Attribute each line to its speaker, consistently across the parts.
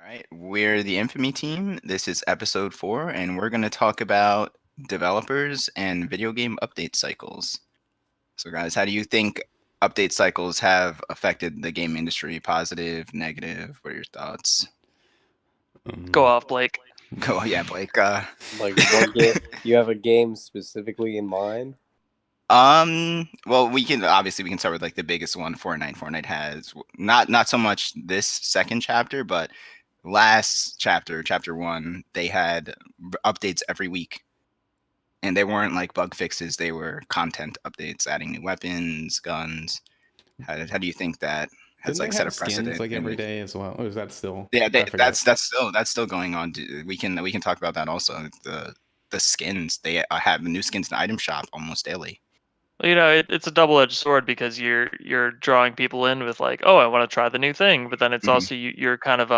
Speaker 1: right, we're the Infamy team. This is episode 4, and we're going to talk about developers and video game update cycles. So, guys, how do you think update cycles have affected the game industry? Positive, negative? What are your thoughts?
Speaker 2: Go off, Blake.
Speaker 1: Go, yeah, Blake.
Speaker 3: Like what game? You have a game specifically in mind?
Speaker 1: Well, we can start with like the biggest one, Fortnite. Fortnite has not so much this second chapter, but last chapter, chapter 1, they had updates every week. And they weren't like bug fixes; they were content updates, adding new weapons, guns. How do you think that has
Speaker 2: Didn't they
Speaker 1: like set a
Speaker 2: have skins
Speaker 1: precedent?
Speaker 2: like every day as well? Or is that still?
Speaker 1: Yeah,
Speaker 2: I forget.
Speaker 1: that's still going on. We can talk about that also. The skins, they have new skins in the item shop almost daily.
Speaker 2: Well, it's a double-edged sword because you're drawing people in with like, oh, I want to try the new thing, but then it's
Speaker 1: Mhm,
Speaker 2: also you're kind of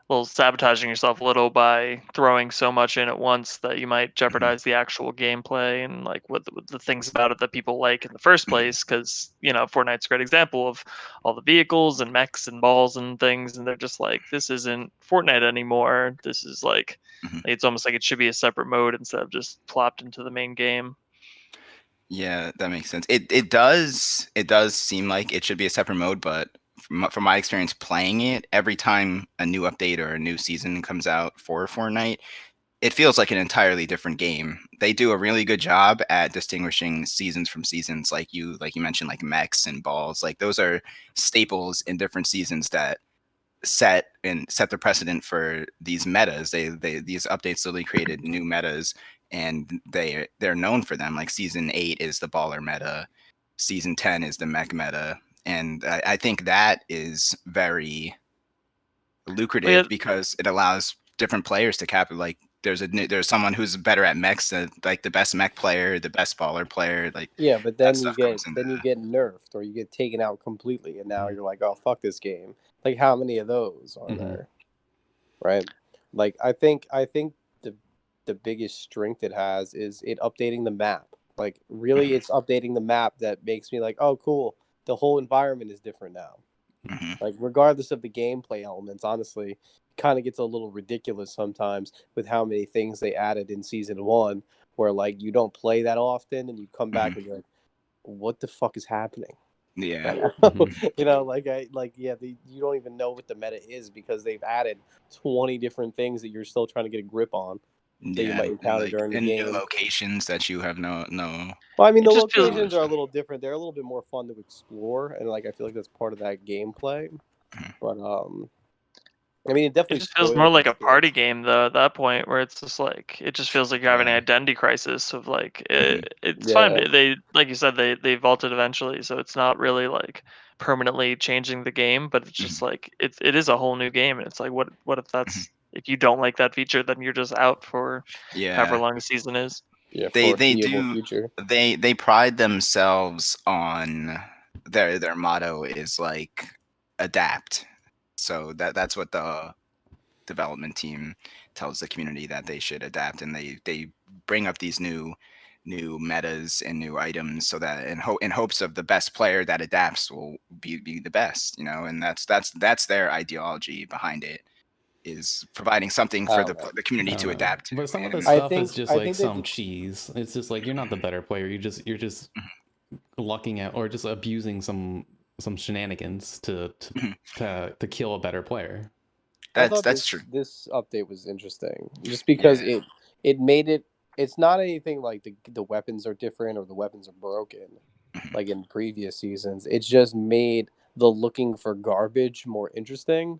Speaker 2: well, sabotaging yourself a little by throwing so much in at once that you might
Speaker 1: mhm,
Speaker 2: jeopardize the actual gameplay and like what the things about it that people like in the first
Speaker 1: mhm,
Speaker 2: place. Because Fortnite's a great example of all the vehicles and mechs and balls and things, and they're just like, this isn't Fortnite anymore. This is like
Speaker 1: mhm.
Speaker 2: it's almost like it should be a separate mode instead of just plopped into the main game.
Speaker 1: Yeah, that makes sense. It does seem like it should be a separate mode, but from my experience playing it, every time a new update or a new season comes out for Fortnite, it feels like an entirely different game. They do a really good job at distinguishing seasons from seasons, like you mentioned, like mechs and balls. Like those are staples in different seasons that set the precedent for these metas. They these updates literally created new metas, and they're known for them. Like season 8 is the baller meta, season 10 is the mech meta, and I think that is very
Speaker 2: Well, yeah,
Speaker 1: lucrative because it allows different players to cap. Like there's someone who's better at mechs, like the best mech player, the best baller player, like
Speaker 3: Yeah, but
Speaker 1: that
Speaker 3: then you
Speaker 1: stuff
Speaker 3: get
Speaker 1: comes into.
Speaker 3: then you get nerfed or you get taken out completely, and now
Speaker 2: Mm-hmm.
Speaker 3: you're like, oh fuck this game. Like how many of those are
Speaker 2: Mm-hmm.
Speaker 3: there? Right? Like I think the biggest strength it has is it updating the map. Like really,
Speaker 1: Mhm,
Speaker 3: it's updating the map that makes me like, oh cool, the whole environment is different now.
Speaker 1: mhm,
Speaker 3: Like regardless of the gameplay elements, honestly, it kind of gets a little ridiculous sometimes with how many things they added in season 1, where like you don't play that often and you come back
Speaker 1: mhm.
Speaker 3: and you're like, what the fuck is happening?
Speaker 1: Yeah.
Speaker 3: Like,
Speaker 2: Mm-hmm.
Speaker 3: you don't even know what the meta is because they've added 20 different things that you're still trying to get a grip on that you
Speaker 1: Yeah,
Speaker 3: might encounter
Speaker 1: like
Speaker 3: during the
Speaker 1: and new
Speaker 3: game.
Speaker 1: locations that you have no
Speaker 3: Well, I mean,
Speaker 2: It
Speaker 3: the
Speaker 2: just feels
Speaker 3: locations
Speaker 1: knowledge
Speaker 3: are a
Speaker 1: of.
Speaker 3: little different. They're a little bit more fun to explore, and like I feel like that's part of that gameplay.
Speaker 1: Mhm,
Speaker 3: But I mean, it
Speaker 2: It
Speaker 3: definitely
Speaker 2: just feels more
Speaker 3: spoils the
Speaker 2: like a party
Speaker 3: experience.
Speaker 2: game though at that point where it's just like it just feels like you're having an
Speaker 1: yeah.
Speaker 2: identity crisis of like
Speaker 1: Mhm,
Speaker 2: it's fine.
Speaker 3: Yeah.
Speaker 2: They like you said they vaulted eventually, so it's not really like permanently changing the game, but it's just
Speaker 1: mhm,
Speaker 2: like it is a whole new game and it's like what if
Speaker 1: mhm.
Speaker 2: that's if you don't like that feature then you're just out for however
Speaker 1: Yeah.
Speaker 2: long the season is.
Speaker 3: Yeah,
Speaker 1: They they
Speaker 3: foreseeable
Speaker 1: do
Speaker 3: future.
Speaker 1: they pride themselves on their motto is like adapt. So that's what the development team tells the community, that they should adapt, and they bring up these new metas and new items so that in hopes of the best player that adapts will be the best, and that's their ideology behind it, is providing something
Speaker 3: I
Speaker 1: for
Speaker 3: don't know.
Speaker 1: the
Speaker 2: I
Speaker 1: community
Speaker 2: don't
Speaker 1: to
Speaker 2: know.
Speaker 1: adapt to.
Speaker 2: But some of the
Speaker 1: And
Speaker 3: I
Speaker 2: stuff is
Speaker 3: think
Speaker 2: just
Speaker 3: I
Speaker 2: like
Speaker 3: think they
Speaker 2: some
Speaker 3: do.
Speaker 2: cheese. It's just like you're not the better player. You're just lucking out or just abusing some shenanigans to kill a better player.
Speaker 3: I
Speaker 1: that's
Speaker 3: thought
Speaker 1: that's true.
Speaker 3: this update was interesting just because
Speaker 1: Yeah.
Speaker 3: it made it. It's not anything like the weapons are different or the weapons are broken
Speaker 1: Mhm,
Speaker 3: like in previous seasons. It's just made the looking for garbage more interesting.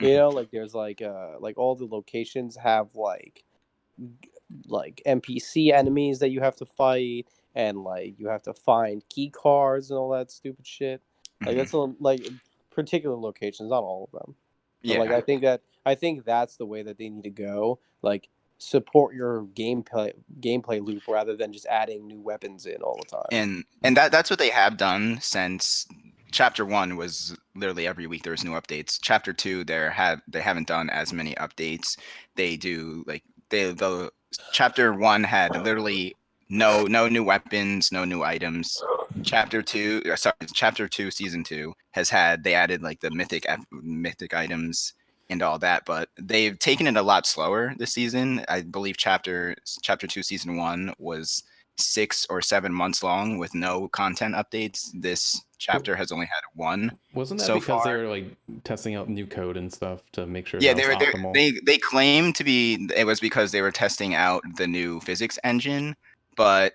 Speaker 1: mhm,
Speaker 3: Like there's like all the locations have like NPC enemies that you have to fight, and like you have to find key cards and all that stupid shit. Like
Speaker 1: mhm.
Speaker 3: that's like particular locations, not all of them. But like
Speaker 1: Yeah.
Speaker 3: I think that's the way that they need to go. Like support your gameplay loop rather than just adding new weapons in all the time.
Speaker 1: And that's what they have done since chapter 1 was literally every week there was new updates. Chapter 2, they haven't done as many updates. They do like the chapter 1 had literally no new weapons, no new items. Chapter 2, sorry, chapter 2 season 2 has had, they added like the mythic items, and all that, but they've taken it a lot slower this season. I believe chapter 2 season 1 was 6 or 7 months long with no content updates. This chapter has only had one
Speaker 2: Wasn't that
Speaker 1: so
Speaker 2: because they
Speaker 1: far.
Speaker 2: were like testing out new code and stuff to make sure
Speaker 1: Yeah,
Speaker 2: that was optimal?
Speaker 1: they claim to be it was because they were testing out the new physics engine, but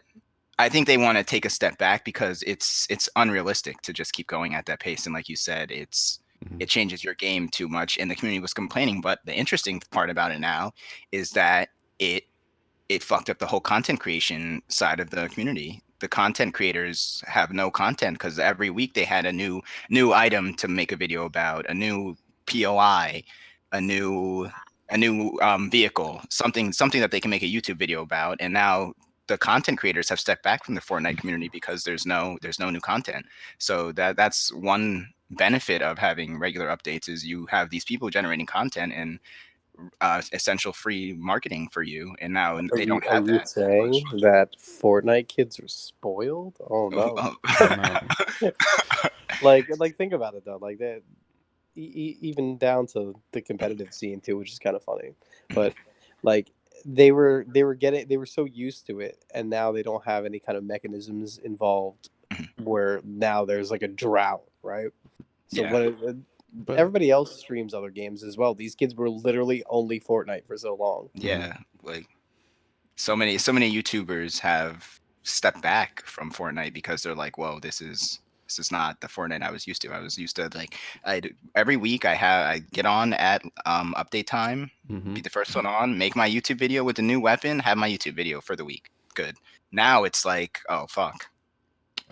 Speaker 1: I think they want to take a step back because it's unrealistic to just keep going at that pace. And like you said,
Speaker 2: Mhm.
Speaker 1: it changes your game too much. And the community was complaining. But the interesting part about it now is that it it fucked up the whole content creation side of the community. The content creators have no content because every week they had a new item to make a video about, a new POI, a new vehicle, something that they can make a YouTube video about. And now the content creators have stepped back from the Fortnite community because there's no new content. So that's one benefit of having regular updates is you have these people generating content and essential free marketing for you, and now they don't
Speaker 3: Are
Speaker 1: have
Speaker 3: you
Speaker 1: that
Speaker 3: saying that Fortnite kids are spoiled? Oh no.
Speaker 2: Oh no.
Speaker 3: Like think about it though. Like that, even down to the competitive scene too, which is kind of funny. But like they were so used to it, and now they don't have any kind of mechanisms involved. Where now there's like a drought, right? So
Speaker 1: Yeah,
Speaker 2: But
Speaker 3: everybody else streams other games as well. These kids were literally only Fortnite for so long.
Speaker 2: mhm.
Speaker 1: yeah, like so many YouTubers have stepped back from Fortnite because they're like, whoa, this is not the Fortnite I was used to. I was used to like every week I get on at update time, be
Speaker 2: Mhm.
Speaker 1: the first one on, make my YouTube video with the new weapon, have my YouTube video for the week. Good. Now it's like, oh fuck,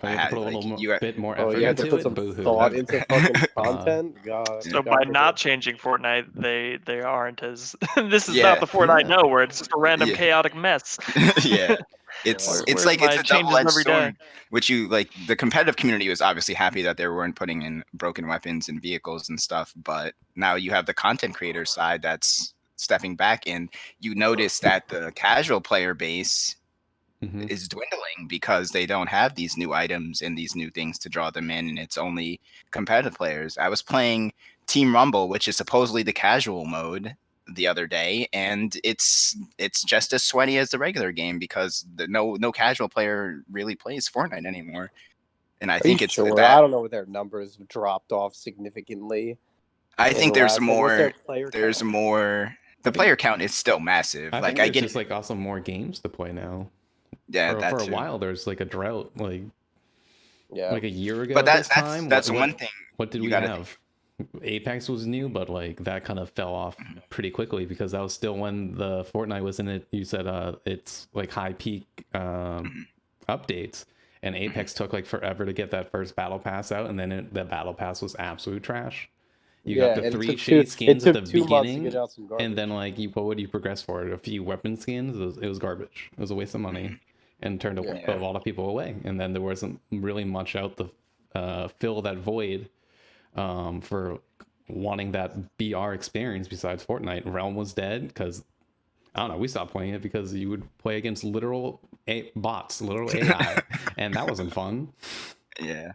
Speaker 2: Oh,
Speaker 1: I
Speaker 2: you have to put
Speaker 1: had
Speaker 2: a
Speaker 1: like
Speaker 2: little
Speaker 1: you.
Speaker 2: bit more
Speaker 3: Oh,
Speaker 2: effort
Speaker 3: you have to
Speaker 2: into
Speaker 3: put
Speaker 2: it.
Speaker 3: some
Speaker 2: Boo-hoo.
Speaker 3: thought into fucking
Speaker 2: Uh,
Speaker 3: content.
Speaker 4: So
Speaker 3: God
Speaker 4: by not
Speaker 3: forbid.
Speaker 4: changing Fortnite, they aren't as this is not
Speaker 1: Yeah,
Speaker 4: the Fortnite
Speaker 2: yeah.
Speaker 4: know where it's just a random
Speaker 1: yeah.
Speaker 4: chaotic mess.
Speaker 1: Yeah.
Speaker 3: Yeah.
Speaker 1: It's
Speaker 4: Where's
Speaker 1: like it's
Speaker 4: my
Speaker 1: a
Speaker 4: changes
Speaker 1: double-edged
Speaker 4: every day?
Speaker 1: sword, which you like the competitive community was obviously happy that they weren't putting in broken weapons and vehicles and stuff, but now you have the content creator side that's stepping back and you notice that the casual player base
Speaker 2: Mhm.
Speaker 1: is dwindling because they don't have these new items and these new things to draw them in, and it's only competitive players. I was playing Team Rumble, which is supposedly the casual mode, the other day, and it's just as sweaty as the regular game because no casual player really plays Fortnite anymore. And I
Speaker 3: Are you
Speaker 1: think it's
Speaker 3: sure?
Speaker 1: that
Speaker 3: I don't know if their numbers have dropped off significantly
Speaker 1: I
Speaker 3: in the
Speaker 1: think there's
Speaker 3: last. Like, what's their
Speaker 1: more
Speaker 3: player
Speaker 1: there's
Speaker 3: count?
Speaker 1: more
Speaker 2: I
Speaker 1: the
Speaker 2: think
Speaker 1: player count is still massive.
Speaker 2: I
Speaker 1: Like
Speaker 2: think
Speaker 1: I
Speaker 2: there's
Speaker 1: get
Speaker 2: just like also more games to play now.
Speaker 1: yeah, that
Speaker 2: For a
Speaker 1: too.
Speaker 2: while there's like a drought.
Speaker 3: Yeah.
Speaker 2: Like a year
Speaker 1: But
Speaker 2: ago
Speaker 1: that
Speaker 2: this
Speaker 1: that's
Speaker 2: time,
Speaker 1: that's one thing
Speaker 2: what did
Speaker 1: you
Speaker 2: we
Speaker 1: got to think.
Speaker 2: have? Apex was new, but like that kind of fell off pretty quickly because that was still when the Fortnite was in it. You said it's like high peak
Speaker 1: Mhm,
Speaker 2: updates, and
Speaker 1: mhm,
Speaker 2: Apex took like forever to get that first battle pass out, and then the battle pass was absolute trash. You got
Speaker 3: Yeah,
Speaker 2: the
Speaker 3: and
Speaker 2: three shitty
Speaker 3: it
Speaker 2: skins at the
Speaker 3: took 2 months to get
Speaker 2: beginning,
Speaker 3: out some
Speaker 2: and then
Speaker 3: garbage.
Speaker 2: like what would you progress for it? A few weapon skins. It was garbage. It was a waste of money,
Speaker 1: mhm.
Speaker 2: and turned
Speaker 3: Yeah.
Speaker 2: a
Speaker 1: Yeah.
Speaker 2: lot of people away. And then there wasn't really much out to fill that void for wanting that BR experience besides Fortnite. Realm was dead because I don't know. We stopped playing it because you would play against literal bots, literal AI, and that wasn't fun.
Speaker 1: Yeah.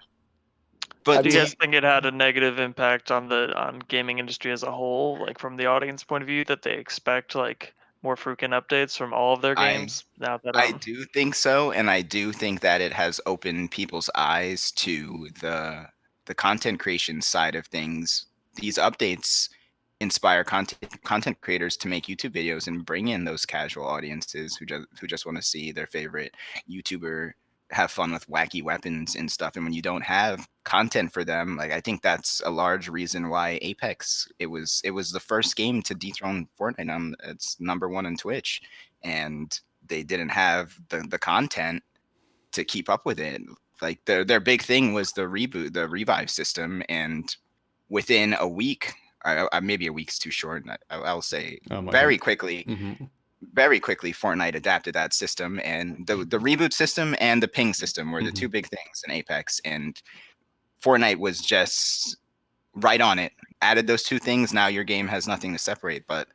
Speaker 3: I
Speaker 4: Do
Speaker 1: But
Speaker 4: you
Speaker 3: mean,
Speaker 4: guys think it had a negative impact on the gaming industry as a whole, like from the audience point of view, that they expect like more frequent updates from all of their
Speaker 1: I
Speaker 4: games now that
Speaker 1: I do think so, and I do think that it has opened people's eyes to the content creation side of things. These updates inspire content creators to make YouTube videos and bring in those casual audiences who just want to see their favorite YouTuber have fun with wacky weapons and stuff. And when you don't have content for them, like I think that's a large reason why Apex it was the first game to dethrone Fortnite on its number one on Twitch, and they didn't have the content to keep up with it. Like their big thing was the reboot, the revive system, and within a week, maybe a week's too short. I'll say
Speaker 2: I think. Mm-hmm.
Speaker 1: very quickly, Fortnite adapted that system, and the reboot system and the ping system were the
Speaker 2: Mm-hmm.
Speaker 1: two big things in Apex, and Fortnite was just right on it. Added those two things, now your game has nothing to separate. But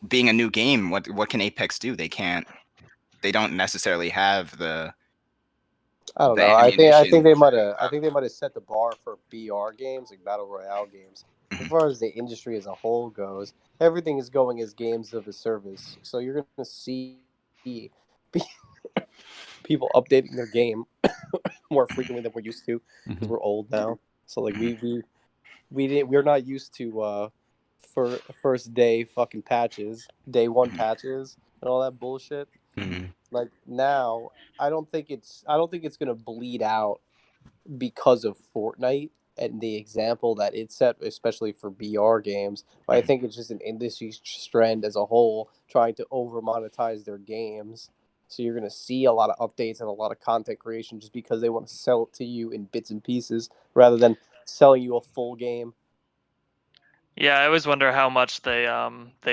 Speaker 1: being a new game, what can Apex do? They can't. They don't necessarily have
Speaker 3: I don't
Speaker 1: the
Speaker 3: know. I
Speaker 1: ammunition.
Speaker 3: think they might have set the bar for BR games, like battle royale games, as far as the industry as a whole goes, everything is going as games of a service. So you're gonna see people updating their game more frequently than we're used to because
Speaker 2: Mhm.
Speaker 3: we're old now. So like we're not used to for first day fucking patches, day one patches, and all that bullshit.
Speaker 2: Mm.
Speaker 3: Like now, I don't think it's gonna bleed out because of Fortnite and the example that it set, especially for BR games. But I think it's just an industry trend as a whole trying to over monetize their games. So you're gonna see a lot of updates and a lot of content creation just because they want to sell it to you in bits and pieces rather than selling you a full game.
Speaker 4: Yeah, I always wonder how much they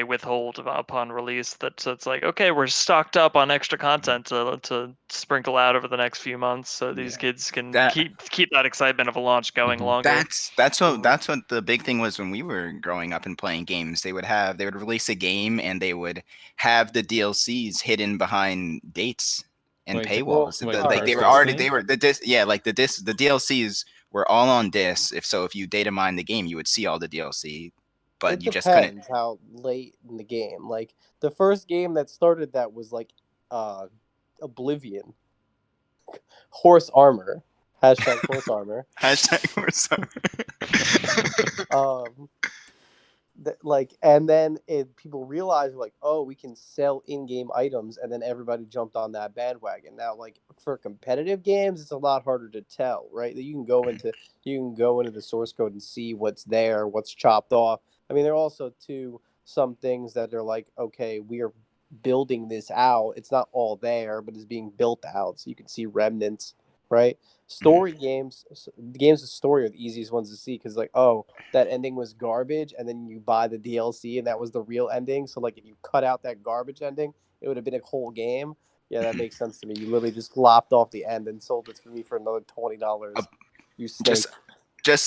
Speaker 4: withhold upon release. That so it's like, okay, we're stocked up on extra content to sprinkle out over the next few months, so these
Speaker 1: Yeah.
Speaker 4: kids can
Speaker 1: That
Speaker 4: keep that excitement of a launch going
Speaker 2: Mhm.
Speaker 4: longer.
Speaker 1: that's what the big thing was when we were growing up and playing games. They would release a game and they would have the DLCs hidden behind dates and
Speaker 3: Well,
Speaker 1: paywalls.
Speaker 2: like
Speaker 1: The,
Speaker 2: the
Speaker 3: all
Speaker 1: like
Speaker 3: right,
Speaker 1: they
Speaker 2: first
Speaker 1: were
Speaker 3: so
Speaker 1: already
Speaker 2: Destiny.
Speaker 1: they were the disc yeah like the DLCs were all on disc. If so, if you data mine the game, you would see all the DLC, but
Speaker 3: it
Speaker 1: you just couldn't.
Speaker 3: depends how late in the game. Like the first game that started that was like uh Oblivion. Horse armor. Hashtag horse armor.
Speaker 1: Hashtag we're sorry.
Speaker 3: Um like and then people realized like, oh, we can sell in-game items, and then everybody jumped on that bandwagon. Now like for competitive games it's a lot harder to tell, right? That you can go into the source code and see what's there, what's chopped off. I mean, there are also too some things that are like, okay, we are building this out, it's not all there but it's being built out, so you can see remnants, right? Story games, games with story are the easiest ones to see because like, oh, that ending was garbage, and then you buy the DLC and that was the real ending. So like if you cut out that garbage ending, it would have been a whole game. Yeah, that makes sense to me. You literally just lopped off the end and sold it for me for another $20. You
Speaker 1: just
Speaker 3: snake.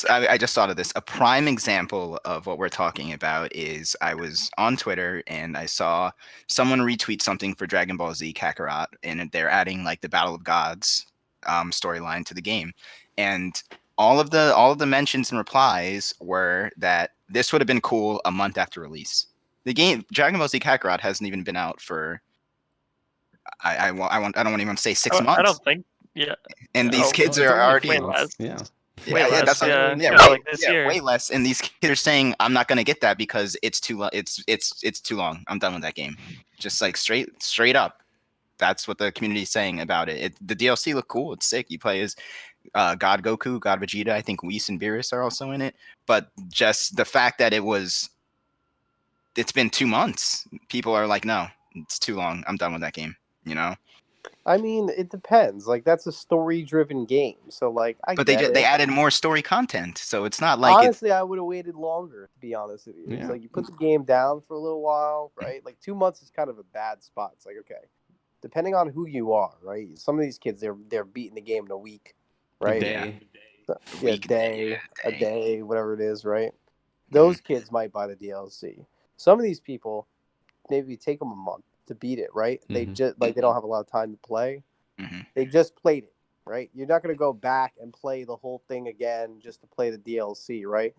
Speaker 1: I just thought of this. A prime example of what we're talking about is I was on Twitter and I saw someone retweet something for Dragon Ball Z Kakarot, and they're adding like the Battle of Gods storyline to the game, and all of the mentions and replies were that this would have been cool a month after release. The game Dragon Ball Z Kakarot hasn't even been out for I don't even want to say six
Speaker 4: I
Speaker 1: months,
Speaker 4: don't think. Yeah.
Speaker 1: and these
Speaker 4: Oh,
Speaker 2: No,
Speaker 1: kids
Speaker 2: it's
Speaker 1: are
Speaker 2: only a few
Speaker 4: way
Speaker 1: already
Speaker 2: months.
Speaker 4: less.
Speaker 2: Yeah.
Speaker 4: Way
Speaker 1: yeah,
Speaker 4: less.
Speaker 1: that's what,
Speaker 4: Yeah.
Speaker 3: Wait,
Speaker 4: Yeah.
Speaker 1: way
Speaker 4: Like this year.
Speaker 1: way less. And these kids are saying, "I'm not gonna get that because it's too long. It's too long. I'm done with that game." Just like straight up. That's what the community is saying about it. The DLC look cool. It's sick. You play as God Goku, God Vegeta. I think Whis and Beerus are also in it. But just the fact that it's been 2 months. People are like, "No, it's too long. I'm done with that game." You know.
Speaker 3: I mean, it depends. Like that's a story-driven game, so like I
Speaker 1: But
Speaker 3: get
Speaker 1: they
Speaker 3: it.
Speaker 1: added more story content, so it's not like it's.
Speaker 3: Honestly, I would have waited longer, to be honest with you. It's
Speaker 2: Yeah.
Speaker 3: like you put the game down for a little while, right? Like 2 months is kind of a bad spot. It's like, okay, depending on who you are, right? Some of these kids they're beating the game in a week,
Speaker 2: A
Speaker 3: right?
Speaker 1: Yeah,
Speaker 2: day.
Speaker 3: So,
Speaker 1: a
Speaker 3: yeah,
Speaker 1: week,
Speaker 3: a
Speaker 1: day.
Speaker 3: day, whatever it is, right?
Speaker 1: Mhm,
Speaker 3: Those kids might buy the DLC. Some of these people, maybe take them a month to beat it, right? They
Speaker 2: Hmm.
Speaker 3: just like they don't have a lot of time to play.
Speaker 1: mhm,
Speaker 3: They just played it, right? You're not going to go back and play the whole thing again just to play the DLC, right?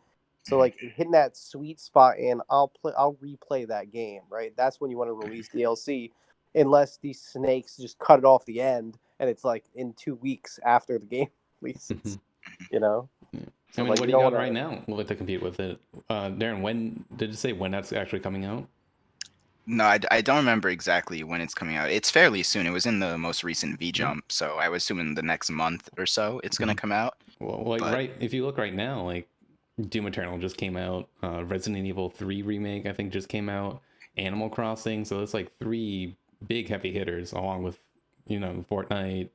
Speaker 3: So
Speaker 1: mhm.
Speaker 3: like hitting that sweet spot and I'll replay that game, right? That's when you want to release DLC unless these snakes just cut it off the end and it's like in 2 weeks after the game
Speaker 2: Hmm.
Speaker 3: releases, you know?
Speaker 2: Yeah. I
Speaker 3: So
Speaker 2: mean,
Speaker 3: like
Speaker 2: what
Speaker 3: you
Speaker 2: do you
Speaker 3: don't
Speaker 2: got
Speaker 3: want
Speaker 2: right
Speaker 3: to.
Speaker 2: now with to compete with it? Darren, when did you say when that's actually coming out?
Speaker 1: No, I don't remember exactly when it's coming out. It's fairly soon. It was in the most recent V
Speaker 2: Yeah.
Speaker 1: Jump, so I was assuming the next month or so it's gonna
Speaker 2: Hmm.
Speaker 1: come out.
Speaker 2: Well, like
Speaker 1: But
Speaker 2: right, if you look right now, like Doom Eternal just came out, Resident Evil 3 remake I think just came out, Animal Crossing, so it's like three big heavy hitters along with Fortnite,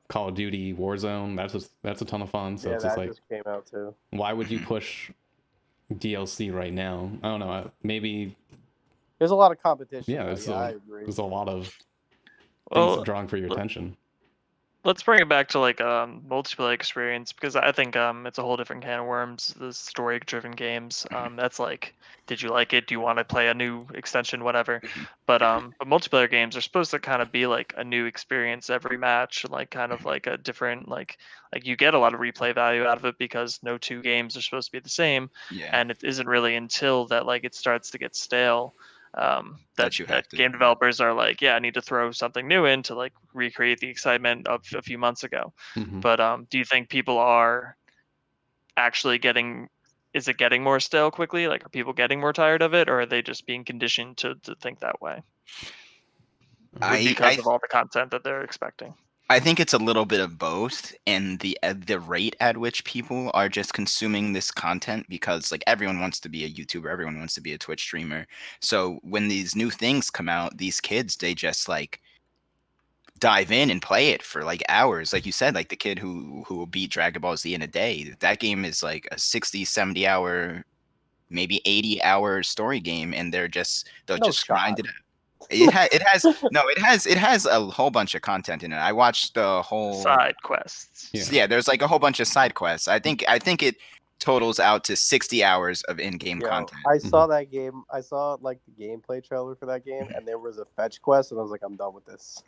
Speaker 2: Call of Duty, Warzone. That's a ton of fun. So
Speaker 3: Yeah,
Speaker 2: it's just
Speaker 3: that
Speaker 2: like,
Speaker 3: just came out too.
Speaker 2: why would you
Speaker 1: mhm.
Speaker 2: push DLC right now? I don't know. Maybe
Speaker 3: There's a lot of competition
Speaker 2: yeah.
Speaker 3: though. Yeah, I agree.
Speaker 2: There's a lot of things
Speaker 4: Well,
Speaker 2: drawing for your attention.
Speaker 4: let's bring it back to like multiplayer experience, because I think it's a whole different can of worms. The story driven games, that's like, did you like it? Do you want to play a new extension, whatever?
Speaker 1: Mhm.
Speaker 4: But multiplayer games are supposed to kind of be like a new experience every match, like kind of like a different like you get a lot of replay value out of it because no two games are supposed to be the same,
Speaker 1: Yeah,
Speaker 4: and it isn't really until that like it starts to get stale, that
Speaker 1: that you
Speaker 4: that
Speaker 1: have to.
Speaker 4: game developers are like, yeah, I need to throw something new in to like recreate the excitement of a few months ago.
Speaker 2: Mhm.
Speaker 4: But do you think people are actually getting? Is it getting more stale quickly? Like, are people getting more tired of it, or are they just being conditioned to think that way
Speaker 2: Um,
Speaker 1: I
Speaker 4: because
Speaker 1: I
Speaker 4: of all the content that they're expecting?
Speaker 1: I think it's a little bit of both, and the rate at which people are just consuming this content, because like everyone wants to be a YouTuber, everyone wants to be a Twitch streamer. So when these new things come out, these kids, they just like dive in and play it for like hours. Like you said, like the kid who will beat Dragon Ball Z in a day. That game is like a 60, 70 hour, maybe 80-hour story game, and they'll
Speaker 3: No
Speaker 1: just grind
Speaker 3: shot.
Speaker 1: it. It has a whole bunch of content in it. I watched the whole.
Speaker 4: Side quests.
Speaker 2: yeah.
Speaker 1: Yeah, there's like a whole bunch of side quests. I think it totals out to 60 hours of in-game
Speaker 3: Yo,
Speaker 1: content.
Speaker 3: I
Speaker 2: Mhm.
Speaker 3: saw that game. I saw like the gameplay trailer for that game, and there was a fetch quest, and I was like, I'm done with this.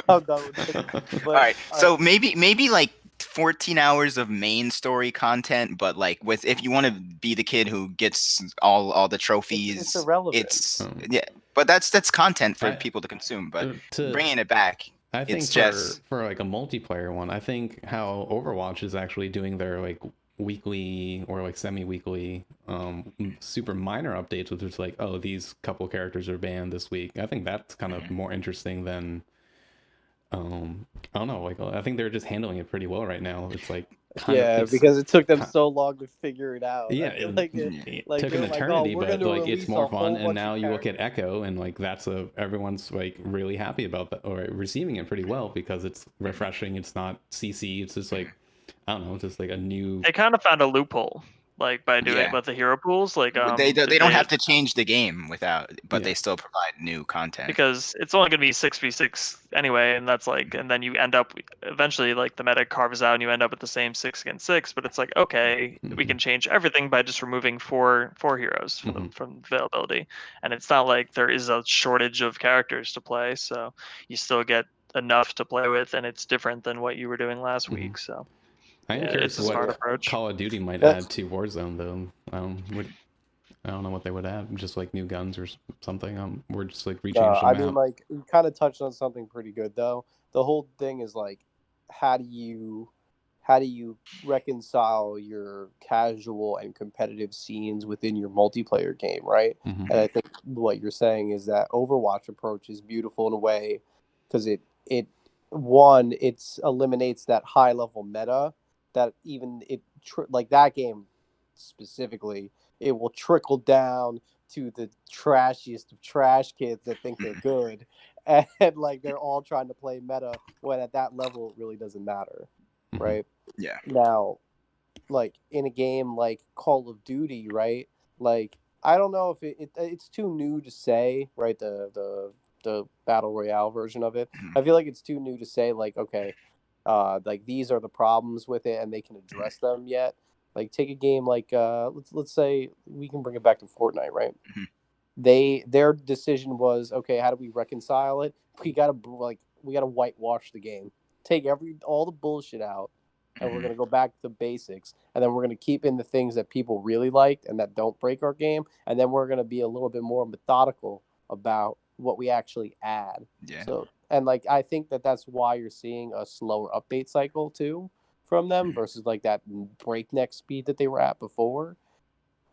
Speaker 3: I'm done with this.
Speaker 1: All
Speaker 3: But
Speaker 1: right,
Speaker 3: all right,
Speaker 1: so maybe like 14 hours of main story content, but like with if you want to be the kid who gets all the
Speaker 3: it's
Speaker 1: trophies,
Speaker 3: irrelevant.
Speaker 1: it's
Speaker 2: Um,
Speaker 1: yeah, but that's content for
Speaker 2: I
Speaker 1: people to consume. But
Speaker 2: to
Speaker 1: bringing it back,
Speaker 2: I
Speaker 1: it's
Speaker 2: think
Speaker 1: just
Speaker 2: for like a multiplayer one, I think how Overwatch is actually doing their like weekly or like semi-weekly super minor updates, which is like, oh, these couple characters are banned this week. I think that's kind of more interesting than I don't know, like I think they're just handling it pretty well right now. It's like kind of
Speaker 3: Yeah,
Speaker 2: it's
Speaker 3: because it took them
Speaker 2: ki-
Speaker 3: so long to figure it out.
Speaker 2: yeah,
Speaker 3: I feel like
Speaker 1: yeah,
Speaker 2: it
Speaker 3: like
Speaker 2: took
Speaker 3: they
Speaker 2: an
Speaker 3: were like, oh,
Speaker 2: eternity,
Speaker 3: we're going
Speaker 2: but
Speaker 3: to
Speaker 2: like it's
Speaker 3: release a
Speaker 2: more fun.
Speaker 3: whole
Speaker 2: And
Speaker 3: bunch
Speaker 2: now
Speaker 3: of
Speaker 2: you look at
Speaker 3: characters.
Speaker 2: Echo, and like everyone's like really happy about that or receiving it pretty well because it's refreshing. It's not CC. It's just like I don't know, it's just like a new.
Speaker 4: They kind of found a loophole, like by doing it
Speaker 1: yeah.
Speaker 4: with the hero pools. Like
Speaker 1: They don't
Speaker 4: they
Speaker 1: have to change the game without, but
Speaker 2: Yeah.
Speaker 1: they still provide new content.
Speaker 4: because it's only going to be 6v6 anyway, and that's like, and then you end up eventually like the meta carves out and you end up with the same 6 against 6, but it's like, okay, we
Speaker 2: Hmm.
Speaker 4: can change everything by just removing four heroes
Speaker 2: Hmm.
Speaker 4: from availability, and it's not like there is a shortage of characters to play, so you still get enough to play with, and it's different than what you were doing last
Speaker 2: Hmm.
Speaker 4: week. So
Speaker 2: I am
Speaker 4: yeah,
Speaker 2: curious
Speaker 4: it's a
Speaker 2: what
Speaker 4: smart
Speaker 3: Yeah,
Speaker 4: approach.
Speaker 2: Call of Duty might add
Speaker 3: that's
Speaker 2: to Warzone though. I don't know what they would add, just like new guns or something. We're just like rechange the
Speaker 3: I mean,
Speaker 2: map.
Speaker 3: like you kind of touched on something pretty good though. The whole thing is like, how do you how do you reconcile your casual and competitive scenes within your multiplayer game, right?
Speaker 2: Hmm.
Speaker 3: And I think what you're saying is that Overwatch approach is beautiful in a way because it one it's eliminates that high level meta that even like that game specifically, it will trickle down to the trashiest of trash kids that think they're good, and like they're all trying to play meta when at that level it really doesn't matter,
Speaker 2: Hmm.
Speaker 3: right?
Speaker 1: Yeah,
Speaker 3: Now, like in a game like Call of Duty, right? Like I don't know if it's too new to say, right? The battle royale version of it.
Speaker 1: mhm,
Speaker 3: I feel like it's too new to say like, okay, like these are the problems with it and they can
Speaker 1: mhm,
Speaker 3: address them yet. Like take a game like let's say we can bring it back to Fortnite, right?
Speaker 1: mhm,
Speaker 3: Their decision was, okay, how do we reconcile it? We gotta whitewash the game, take all the bullshit out, and we're
Speaker 1: mhm.
Speaker 3: gonna go back to the basics, and then we're gonna keep in the things that people really liked and that don't break our game, and then we're gonna be a little bit more methodical about what we actually add.
Speaker 1: Yeah.
Speaker 3: So and like I think that's why you're seeing a slower update cycle too from them
Speaker 1: Mhm.
Speaker 3: versus like that breakneck speed that they were at before.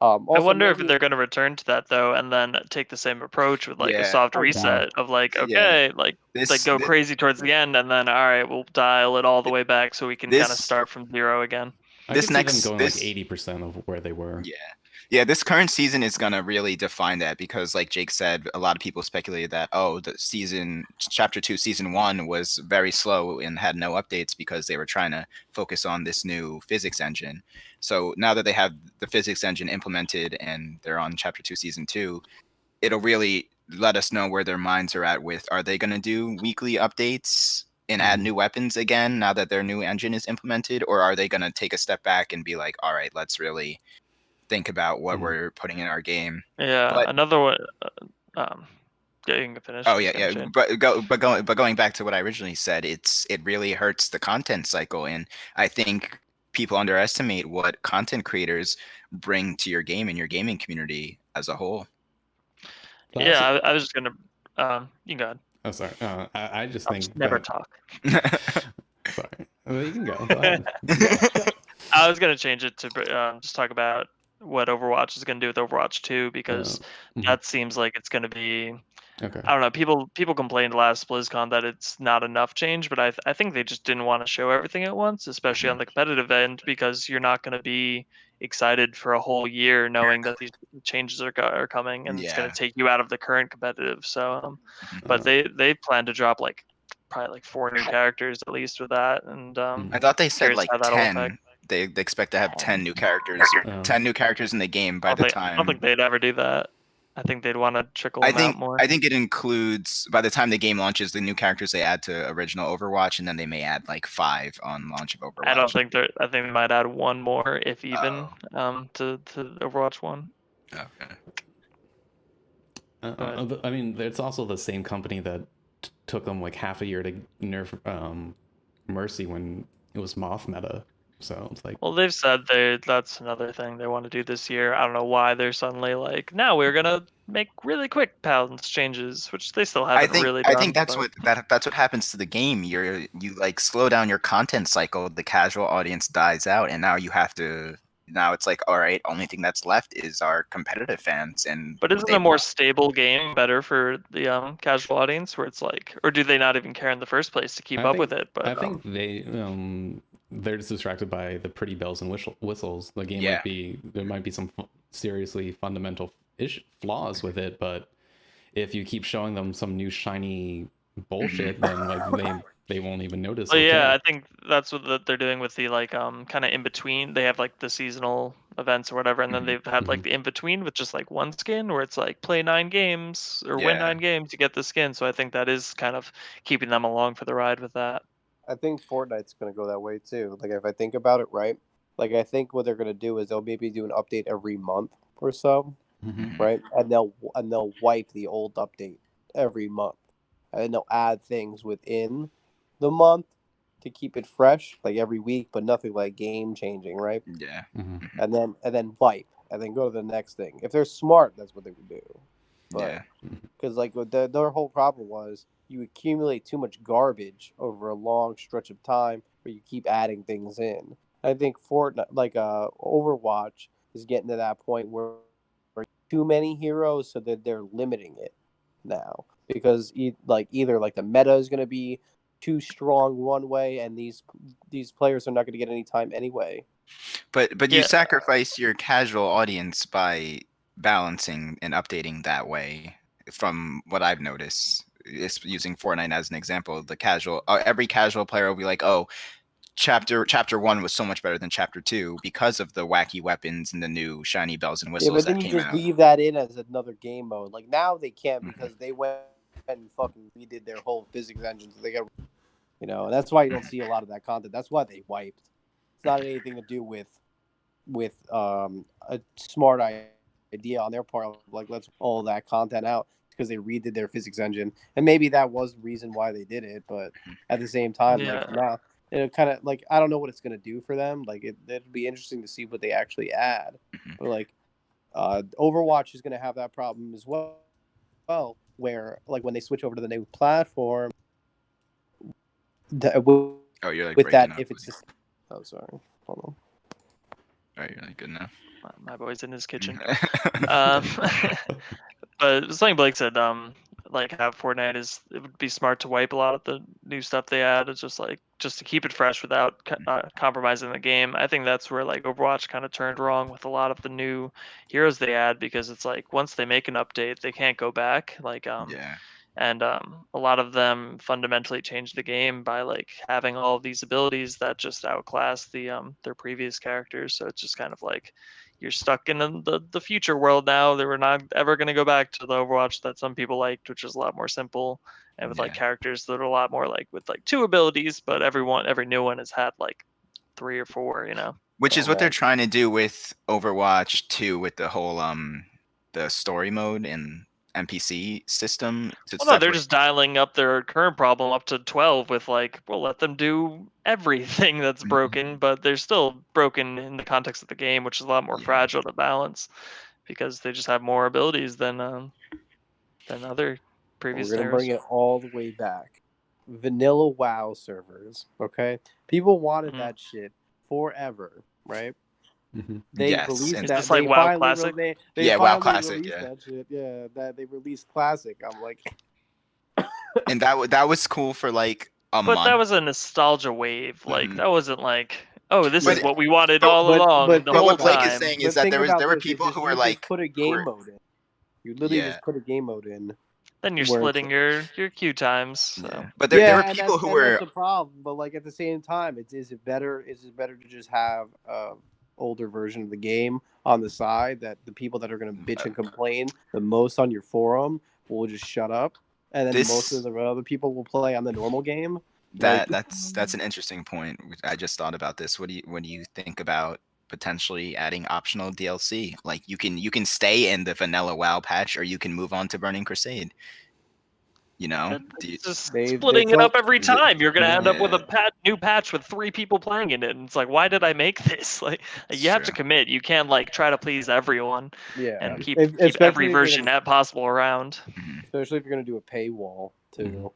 Speaker 4: I
Speaker 3: Also
Speaker 4: wonder if
Speaker 3: maybe
Speaker 4: they're going to return to that though, and then take the same approach with like a
Speaker 1: Yeah.
Speaker 4: soft
Speaker 3: I doubt
Speaker 2: Mm.
Speaker 3: it.
Speaker 4: reset of like,
Speaker 1: Yeah.
Speaker 4: okay, like
Speaker 1: This
Speaker 4: go
Speaker 1: thi-
Speaker 4: crazy towards the end, and then all right, we'll dial it all the way back so we can kind of
Speaker 1: this
Speaker 4: start from zero again.
Speaker 2: I
Speaker 1: this
Speaker 2: could see them
Speaker 1: next
Speaker 2: going like
Speaker 1: this
Speaker 2: 80% of where they were.
Speaker 1: yeah. Yeah, this current season is gonna really define that, because like Jake said, a lot of people speculated that, oh, the season chapter 2 season 1 was very slow and had no updates because they were trying to focus on this new physics engine. So now that they have the physics engine implemented and they're on chapter 2 season 2, it'll really let us know where their minds are at with, are they going to do weekly updates and add new weapons again now that their new engine is implemented, or are they going to take a step back and be like, all right, let's really think about what we're putting in our game?
Speaker 4: Yeah,
Speaker 1: But
Speaker 4: another one. Yeah, you can finish. I
Speaker 1: oh
Speaker 4: was
Speaker 1: yeah,
Speaker 4: gonna
Speaker 1: yeah.
Speaker 4: change.
Speaker 1: But going back to what I originally said, it really hurts the content cycle, and I think people underestimate what content creators bring to your game and your gaming community as a whole.
Speaker 4: Yeah, I was just gonna. You can go ahead.
Speaker 2: Oh, sorry. I just
Speaker 4: I'll just
Speaker 2: think
Speaker 4: never
Speaker 2: that.
Speaker 4: talk.
Speaker 2: Sorry. Well, you can go. Go ahead. Go.
Speaker 4: I was gonna change it to just talk about what Overwatch is gonna do with Overwatch 2
Speaker 2: Uh,
Speaker 4: because
Speaker 2: mhm.
Speaker 4: that seems like it's gonna be.
Speaker 2: Okay.
Speaker 4: I don't know. People complained last BlizzCon that it's not enough change, but I think they just didn't want to show everything at once, especially on the competitive end, because you're not going to be excited for a whole year knowing that these changes are coming, and it's going
Speaker 1: Yeah.
Speaker 4: to take you out of the current competitive. So, but
Speaker 2: Uh,
Speaker 4: they plan to drop like probably like 4 new characters at least with that, and
Speaker 1: I thought they said
Speaker 4: curious
Speaker 1: like
Speaker 4: how that'll affect.
Speaker 1: 10. They expect to have 10
Speaker 4: Um,
Speaker 1: new characters,
Speaker 2: um,
Speaker 1: 10 new characters in the game by the
Speaker 4: I don't think
Speaker 1: time.
Speaker 4: they'd ever do that. I think they'd want to trickle
Speaker 1: I
Speaker 4: them out
Speaker 1: think
Speaker 4: more.
Speaker 1: I think it includes by the time the game launches the new characters they add to original Overwatch, and then they may add like 5 on launch of
Speaker 4: I don't
Speaker 1: Overwatch.
Speaker 4: think they're. I think they might add one more, if even,
Speaker 1: Oh,
Speaker 4: to Overwatch 1.
Speaker 1: okay.
Speaker 4: But
Speaker 2: I mean, it's also the same company that took them like half a year to nerf Mercy when it was Moth meta. So it's like,
Speaker 4: well, they've said that's another thing they want to do this year. I don't know why they're suddenly like, now we're gonna make really quick balance changes, which they still
Speaker 1: I
Speaker 4: haven't
Speaker 1: think
Speaker 4: really
Speaker 1: I think
Speaker 4: done.
Speaker 1: that's
Speaker 4: But
Speaker 1: what happens to the game. You like slow down your content cycle, the casual audience dies out, and now it's like, all right, only thing that's left is our competitive fans, and
Speaker 4: isn't
Speaker 1: they
Speaker 4: a more
Speaker 1: want.
Speaker 4: stable game better for the casual audience, where it's like, or do they not even care in the first place to keep
Speaker 2: I
Speaker 4: up with
Speaker 2: think
Speaker 4: it?
Speaker 2: I
Speaker 4: But
Speaker 2: think they're just distracted by the pretty bells and whistles. The game
Speaker 1: Yeah.
Speaker 2: there might be some seriously fundamental flaws with it, but if you keep showing them some new shiny bullshit, then like they won't even notice
Speaker 4: Well,
Speaker 2: or
Speaker 4: yeah,
Speaker 2: care.
Speaker 4: I think that's what they're doing with the like kind of in between. They have like the seasonal events or whatever, and then
Speaker 1: Mhm.
Speaker 4: they've had
Speaker 2: Hmm.
Speaker 4: like the in between with just like one skin where it's like play 9 games or win
Speaker 1: Yeah.
Speaker 4: 9 games to get the skin. So I think that is kind of keeping them along for the ride with that.
Speaker 3: I think Fortnite's gonna go that way too. Like if I think about it right, like I think what they're gonna do is they'll maybe do an update every month or so,
Speaker 2: Hmm.
Speaker 1: Mhm.
Speaker 3: right? And they'll wipe the old update every month, and then they'll add things within the month to keep it fresh, like every week, but nothing like game changing, right?
Speaker 1: Yeah.
Speaker 2: Hmm.
Speaker 1: Mhm.
Speaker 3: And then wipe, and then go to the next thing. If they're smart, that's what they would do. But
Speaker 1: Yeah.
Speaker 3: because like their whole problem was you accumulate too much garbage over a long stretch of time, where you keep adding things in. I think Fortnite, like Overwatch, is getting to that point where too many heroes, so that they're limiting it now because either like the meta is going to be too strong one way, and these players are not going to get any time anyway.
Speaker 1: But you
Speaker 4: Yeah,
Speaker 1: sacrifice your casual audience by balancing and updating that way. From what I've noticed, is using Fortnite as an example, every casual player will be like, "Oh, chapter 1 was so much better than chapter 2 because of the wacky weapons and the new shiny bells and
Speaker 3: Yeah,
Speaker 1: whistles
Speaker 3: but then
Speaker 1: that
Speaker 3: you
Speaker 1: came
Speaker 3: just
Speaker 1: out."
Speaker 3: leave that in as another game mode. Like now they can't
Speaker 1: Mhm.
Speaker 3: because they went and fucking redid their whole physics engine. So they got, and that's why you don't see a lot of that content. That's why they wiped. It's not anything to do with a smart idea on their part. Like let's all that content out because they redid their physics engine, and maybe that was the reason why they did it. But at the same time, like
Speaker 4: yeah.
Speaker 3: now, it kind of like I don't know what it's gonna do for them. Like it'd be interesting to see what they actually add.
Speaker 1: Mhm.
Speaker 3: But like Overwatch is going to have that problem as well, where like when they switch over to the new platform, that,
Speaker 1: Oh, you're like
Speaker 3: with that,
Speaker 1: breaking up,
Speaker 3: if it's
Speaker 1: buddy.
Speaker 3: just, oh sorry, hold
Speaker 1: All right, you're like good now.
Speaker 4: My boy's in his kitchen.
Speaker 1: Mhm.
Speaker 4: Um, but something Blake said, like how Fortnite it would be smart to wipe a lot of the new stuff they add. It's just like just to keep it fresh without compromising the game. I think that's where like Overwatch kind of turned wrong with a lot of the new heroes they add because it's like once they make an update, they can't go back. Like
Speaker 1: Yeah.
Speaker 4: and a lot of them fundamentally changed the game by like having all of these abilities that just outclass their previous characters. So it's just kind of like you're stuck in the future world now. They were not ever going to go back to the Overwatch that some people liked, which is a lot more simple and with like
Speaker 1: Yeah.
Speaker 4: characters that are a lot more like with like 2 abilities, but every new one has had like 3 or 4, you know.
Speaker 1: Which is
Speaker 3: Oh
Speaker 1: what they're
Speaker 3: man.
Speaker 1: trying to do with Overwatch 2 with the whole the story mode and NPC system to
Speaker 4: Well, no, they're
Speaker 1: separate.
Speaker 4: just dialing up their current problem up to 12 with like, we'll let them do everything that's
Speaker 1: Mhm.
Speaker 4: broken, but they're still broken in the context of the game, which is a lot more
Speaker 1: Yeah.
Speaker 4: fragile to balance because they just have more abilities than other
Speaker 3: We're
Speaker 4: previous
Speaker 3: gonna bring
Speaker 4: eras.
Speaker 3: it all the way back. Vanilla WoW servers. Okay, people wanted
Speaker 4: Mhm.
Speaker 3: that shit forever, right?
Speaker 2: Mm-hmm.
Speaker 3: They
Speaker 1: Yes.
Speaker 3: released
Speaker 1: And
Speaker 4: Is
Speaker 3: that.
Speaker 4: this like
Speaker 3: They
Speaker 4: WoW
Speaker 3: finally
Speaker 4: Classic?
Speaker 3: they
Speaker 1: yeah, WoW
Speaker 3: finally
Speaker 1: Classic,
Speaker 3: released
Speaker 1: yeah.
Speaker 3: that shit. Yeah, that they released Classic. I'm like,
Speaker 1: And that was cool for like a
Speaker 4: But that
Speaker 1: month.
Speaker 4: was a nostalgia wave. Like
Speaker 1: Mhm.
Speaker 4: that wasn't like, oh, this is
Speaker 1: But
Speaker 3: yeah.
Speaker 4: what we wanted
Speaker 1: but
Speaker 4: all along
Speaker 3: But
Speaker 4: the
Speaker 1: but
Speaker 3: think
Speaker 4: whole
Speaker 1: what
Speaker 3: about
Speaker 1: Blake
Speaker 3: it.
Speaker 1: is saying
Speaker 4: time.
Speaker 1: is
Speaker 3: But
Speaker 1: that
Speaker 3: think
Speaker 1: there
Speaker 3: about
Speaker 1: were
Speaker 3: this. It's
Speaker 1: people
Speaker 3: just
Speaker 1: who were
Speaker 3: you just
Speaker 1: like
Speaker 3: put a
Speaker 1: who
Speaker 3: game
Speaker 1: were
Speaker 3: mode in. You literally
Speaker 1: yeah.
Speaker 3: just put a game mode in
Speaker 4: Then you're
Speaker 3: where it's
Speaker 4: splitting your queue times. So
Speaker 1: Yeah. But there were
Speaker 3: yeah, and
Speaker 1: people who
Speaker 3: that's
Speaker 1: were
Speaker 3: the problem. But like at the same time, it's is it better? Is it better to just have a older version of the game on the side that the people that are going to bitch
Speaker 1: uh,
Speaker 3: and complain the most on your forum will just shut up, and then most of
Speaker 1: this
Speaker 3: the other people will play on the normal game. Like,
Speaker 1: that's an interesting point. I just thought about this. What do you think about potentially adding optional DLC? Like you can stay in the vanilla WoW patch or you can move on to Burning Crusade. You know? Do you,
Speaker 4: It's just
Speaker 3: they've
Speaker 4: splitting it
Speaker 3: told
Speaker 4: up every
Speaker 1: the,
Speaker 4: time. You're gonna end up with
Speaker 1: yeah,
Speaker 4: a new patch with 3 people playing in it, and it's like, why did I make this? Like,
Speaker 1: it's
Speaker 4: you have
Speaker 1: true.
Speaker 4: to commit. You can't like try to please everyone
Speaker 3: yeah,
Speaker 4: and keep every
Speaker 3: especially if you're
Speaker 4: version
Speaker 3: gonna
Speaker 4: that possible around.
Speaker 1: Mhm.
Speaker 3: especially if you're gonna do a paywall
Speaker 2: Mhm.
Speaker 3: too,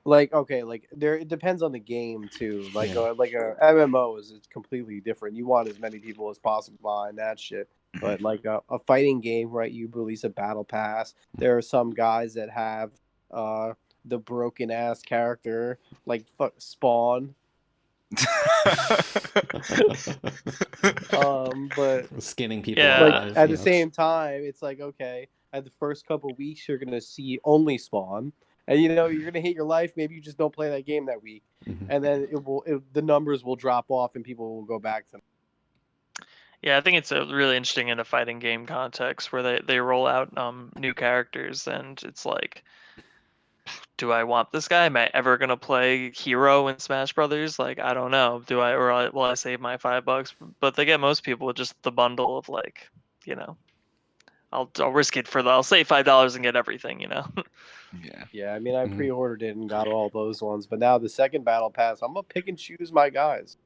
Speaker 3: like okay, like there it depends on the game too. Like
Speaker 2: Yeah.
Speaker 3: like a MMO is completely different. You want as many people as possible buying that shit.
Speaker 1: Mhm.
Speaker 3: But like a fighting game, right? You release a battle pass. There are some guys that have uh the broken ass character like Spawn. But
Speaker 2: Skinning people
Speaker 3: like
Speaker 4: Yeah,
Speaker 2: alive.
Speaker 3: at the
Speaker 2: Yeah.
Speaker 3: same time, it's like okay, at the first couple weeks you're gonna see only Spawn, and you know you're gonna hate your life. Maybe you just don't play that game that week,
Speaker 2: Mm-hmm.
Speaker 3: and then the numbers will drop off and people will go back to.
Speaker 4: yeah. I think it's really interesting in a fighting game context where they roll out new characters, and it's like, do I want this guy? Am I ever gonna play Hero in Smash Brothers? Like, I don't know. Will I save my $5? But they get most people with just the bundle of like, you know, I'll risk it I'll save $5 and get everything, you know.
Speaker 1: Yeah.
Speaker 3: Yeah, I mean I
Speaker 2: Mm-hmm.
Speaker 3: pre-ordered it and got all those ones, but now the second battle pass, I'm gonna pick and choose my guys.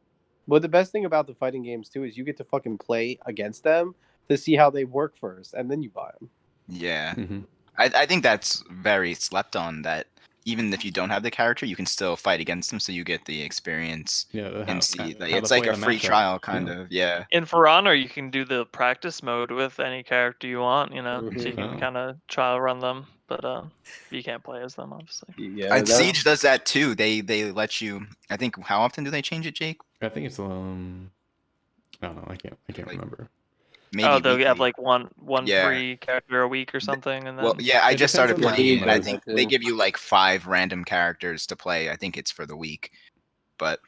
Speaker 3: But the best thing about the fighting games too is you get to fucking play against them to see how they work first, and then you buy them.
Speaker 1: Yeah.
Speaker 2: Mm-hmm.
Speaker 1: I think that's very slept on that even if you don't have the character, you can still fight against them so you get the experience
Speaker 2: Yeah.
Speaker 1: and see like
Speaker 2: How to
Speaker 1: it's like
Speaker 2: play
Speaker 1: a
Speaker 2: the
Speaker 1: free
Speaker 2: matchup.
Speaker 1: trial kind
Speaker 2: Yeah.
Speaker 1: of. Yeah.
Speaker 4: In For Honor, you can do the practice mode with any character you want, you know, so you
Speaker 3: Mm-hmm.
Speaker 4: can
Speaker 2: Oh.
Speaker 4: kind of trial run them, but you can't play as them, obviously.
Speaker 3: Yeah, that
Speaker 1: Siege does that too. They let you I think how often do they change it, Jake?
Speaker 2: I think it's I don't know. I can't
Speaker 1: Like
Speaker 2: remember.
Speaker 4: Oh,
Speaker 1: maybe
Speaker 4: they'll have
Speaker 1: weekly.
Speaker 4: like one
Speaker 1: Yeah.
Speaker 4: free character a week or
Speaker 1: Th-
Speaker 4: something, and
Speaker 1: Well,
Speaker 4: then
Speaker 1: yeah, I
Speaker 2: It
Speaker 1: just
Speaker 2: depends
Speaker 1: started
Speaker 2: on the
Speaker 3: yeah,
Speaker 1: playing
Speaker 3: Siege
Speaker 1: it
Speaker 2: game.
Speaker 1: and I
Speaker 3: does
Speaker 1: think
Speaker 3: that
Speaker 1: they
Speaker 3: too.
Speaker 1: give you like 5 random characters to play. I think it's for the week. But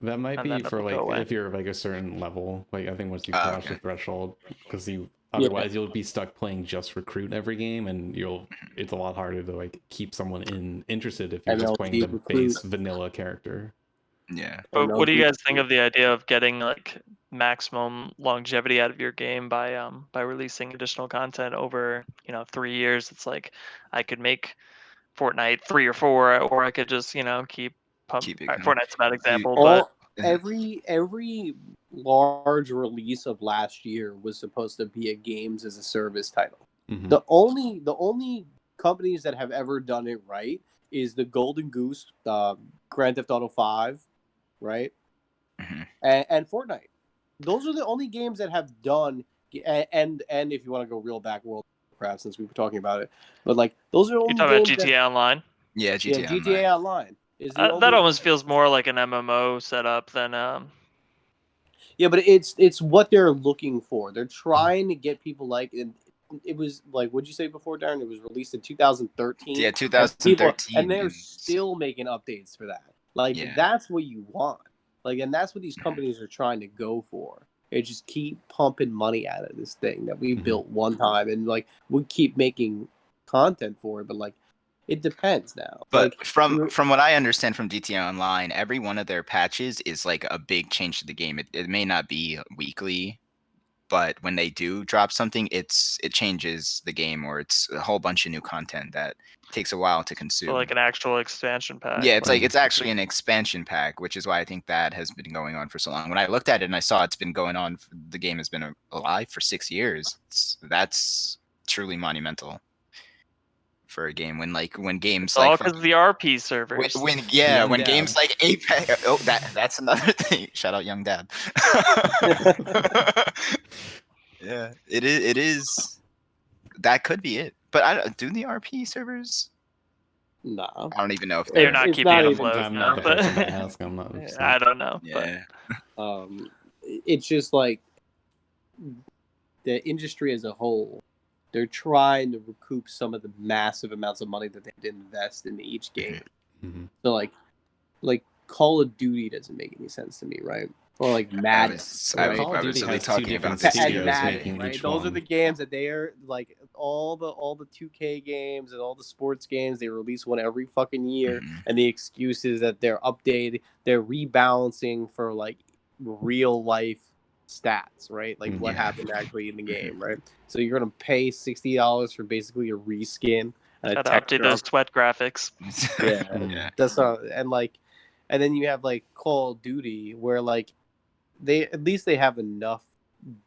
Speaker 2: That might
Speaker 4: and
Speaker 2: be
Speaker 4: then
Speaker 2: for
Speaker 4: it'll go
Speaker 2: like
Speaker 4: away.
Speaker 2: if you're like a certain level. Like I think once you cross the
Speaker 1: okay.
Speaker 2: threshold, because you
Speaker 3: Yeah,
Speaker 2: otherwise you'll be stuck playing just recruit every game, and it's a lot harder to like keep someone interested if you're just playing
Speaker 3: MLG
Speaker 2: the
Speaker 3: recruit,
Speaker 2: base vanilla character.
Speaker 1: Yeah.
Speaker 4: But what do
Speaker 3: MLG
Speaker 4: you guys think
Speaker 3: recruit.
Speaker 4: of the idea of getting like maximum longevity out of your game by releasing additional content over 3 years? It's like I could make Fortnite 3 or 4, or I could just keep pump.
Speaker 1: Keep it
Speaker 4: All right,
Speaker 1: going.
Speaker 4: Fortnite's a bad
Speaker 1: Do you,
Speaker 4: example, but
Speaker 3: All every large release of last year was supposed to be a games as a service title.
Speaker 2: Mm-hmm.
Speaker 3: The only companies that have ever done it right is the Golden Goose, Grand Theft Auto 5, right,
Speaker 1: Mhm.
Speaker 3: and Fortnite. Those are the only games that have done. And if you want to go real back, World of Warcraft, since we were talking about it, but like those are the
Speaker 4: you're
Speaker 3: only
Speaker 4: talking about
Speaker 3: games that
Speaker 4: GTA Online.
Speaker 1: Yeah,
Speaker 3: yeah,
Speaker 1: GTA Online.
Speaker 3: GTA Online is the
Speaker 4: That
Speaker 3: only.
Speaker 4: almost feels more like an MMO setup than
Speaker 3: Yeah, but it's what they're looking for. They're trying to get people like it was like, what'd you say before, Darren? It was released in 2013.
Speaker 1: Yeah,
Speaker 3: And people,
Speaker 1: 2013.
Speaker 3: and they're
Speaker 1: And
Speaker 3: still making updates for that. Like,
Speaker 1: yeah,
Speaker 3: that's what you want. Like, and that's what these companies are trying to go for. They just keep pumping money out of this thing that we built one time, and like we keep making content for it. But like, it depends now.
Speaker 1: but
Speaker 3: Like,
Speaker 1: from what I understand from GTA Online, every one of their patches is like a big change to the game. It may not be weekly, but when they do drop something, it changes the game, or it's a whole bunch of new content that takes a while to
Speaker 4: So
Speaker 1: consume.
Speaker 4: like an actual expansion pack.
Speaker 1: Yeah, it's like
Speaker 2: Mhm.
Speaker 1: it's actually an expansion pack, which is why I think that has been going on for so long. When I looked at it and I saw it's been going on, the game has been alive for 6 years. That's truly monumental for a game. When
Speaker 4: It's
Speaker 1: games like
Speaker 4: all because of
Speaker 1: fucking
Speaker 4: the RP servers.
Speaker 2: Young
Speaker 1: when games
Speaker 2: Dab.
Speaker 1: like Apex. Oh, that's another thing. Shout out Young Dad. Yeah, it is. It is. That could be it. But do the RP servers?
Speaker 3: nah,
Speaker 1: I don't even know if
Speaker 4: They're
Speaker 1: they're.
Speaker 4: not
Speaker 3: it's
Speaker 4: keeping
Speaker 3: not
Speaker 4: it
Speaker 3: even.
Speaker 4: afloat.
Speaker 2: I'm not
Speaker 4: No,
Speaker 2: the
Speaker 4: but
Speaker 2: person to ask. I'm not.
Speaker 4: I don't know. But
Speaker 1: Yeah.
Speaker 3: It's just like the industry as a whole. They're trying to recoup some of the massive amounts of money that they did invest in each game.
Speaker 2: Mhm.
Speaker 3: So like Call of Duty doesn't make any sense to me, right? Or like Madden,
Speaker 2: Well,
Speaker 3: right?
Speaker 2: Call of
Speaker 1: I was
Speaker 2: Duty
Speaker 1: really
Speaker 2: has two
Speaker 1: talking about
Speaker 2: different
Speaker 1: this
Speaker 3: And
Speaker 1: too.
Speaker 2: studios
Speaker 3: Madden,
Speaker 2: making
Speaker 3: right?
Speaker 2: each
Speaker 3: Those are
Speaker 2: one.
Speaker 3: the games that they are like all the 2K games and all the sports games. They release one every fucking year,
Speaker 1: Mhm.
Speaker 3: and the excuse is that they're updated, they're rebalancing for like real life stats, right? Like what
Speaker 1: Yeah.
Speaker 3: happened actually in the game, right? So you're gonna pay $60 for basically a reskin and a
Speaker 4: gotta update
Speaker 3: texture.
Speaker 4: those sweat graphics.
Speaker 3: Yeah,
Speaker 2: Mhm.
Speaker 3: that's not, and like, and then you have like Call of Duty where like they at least they have enough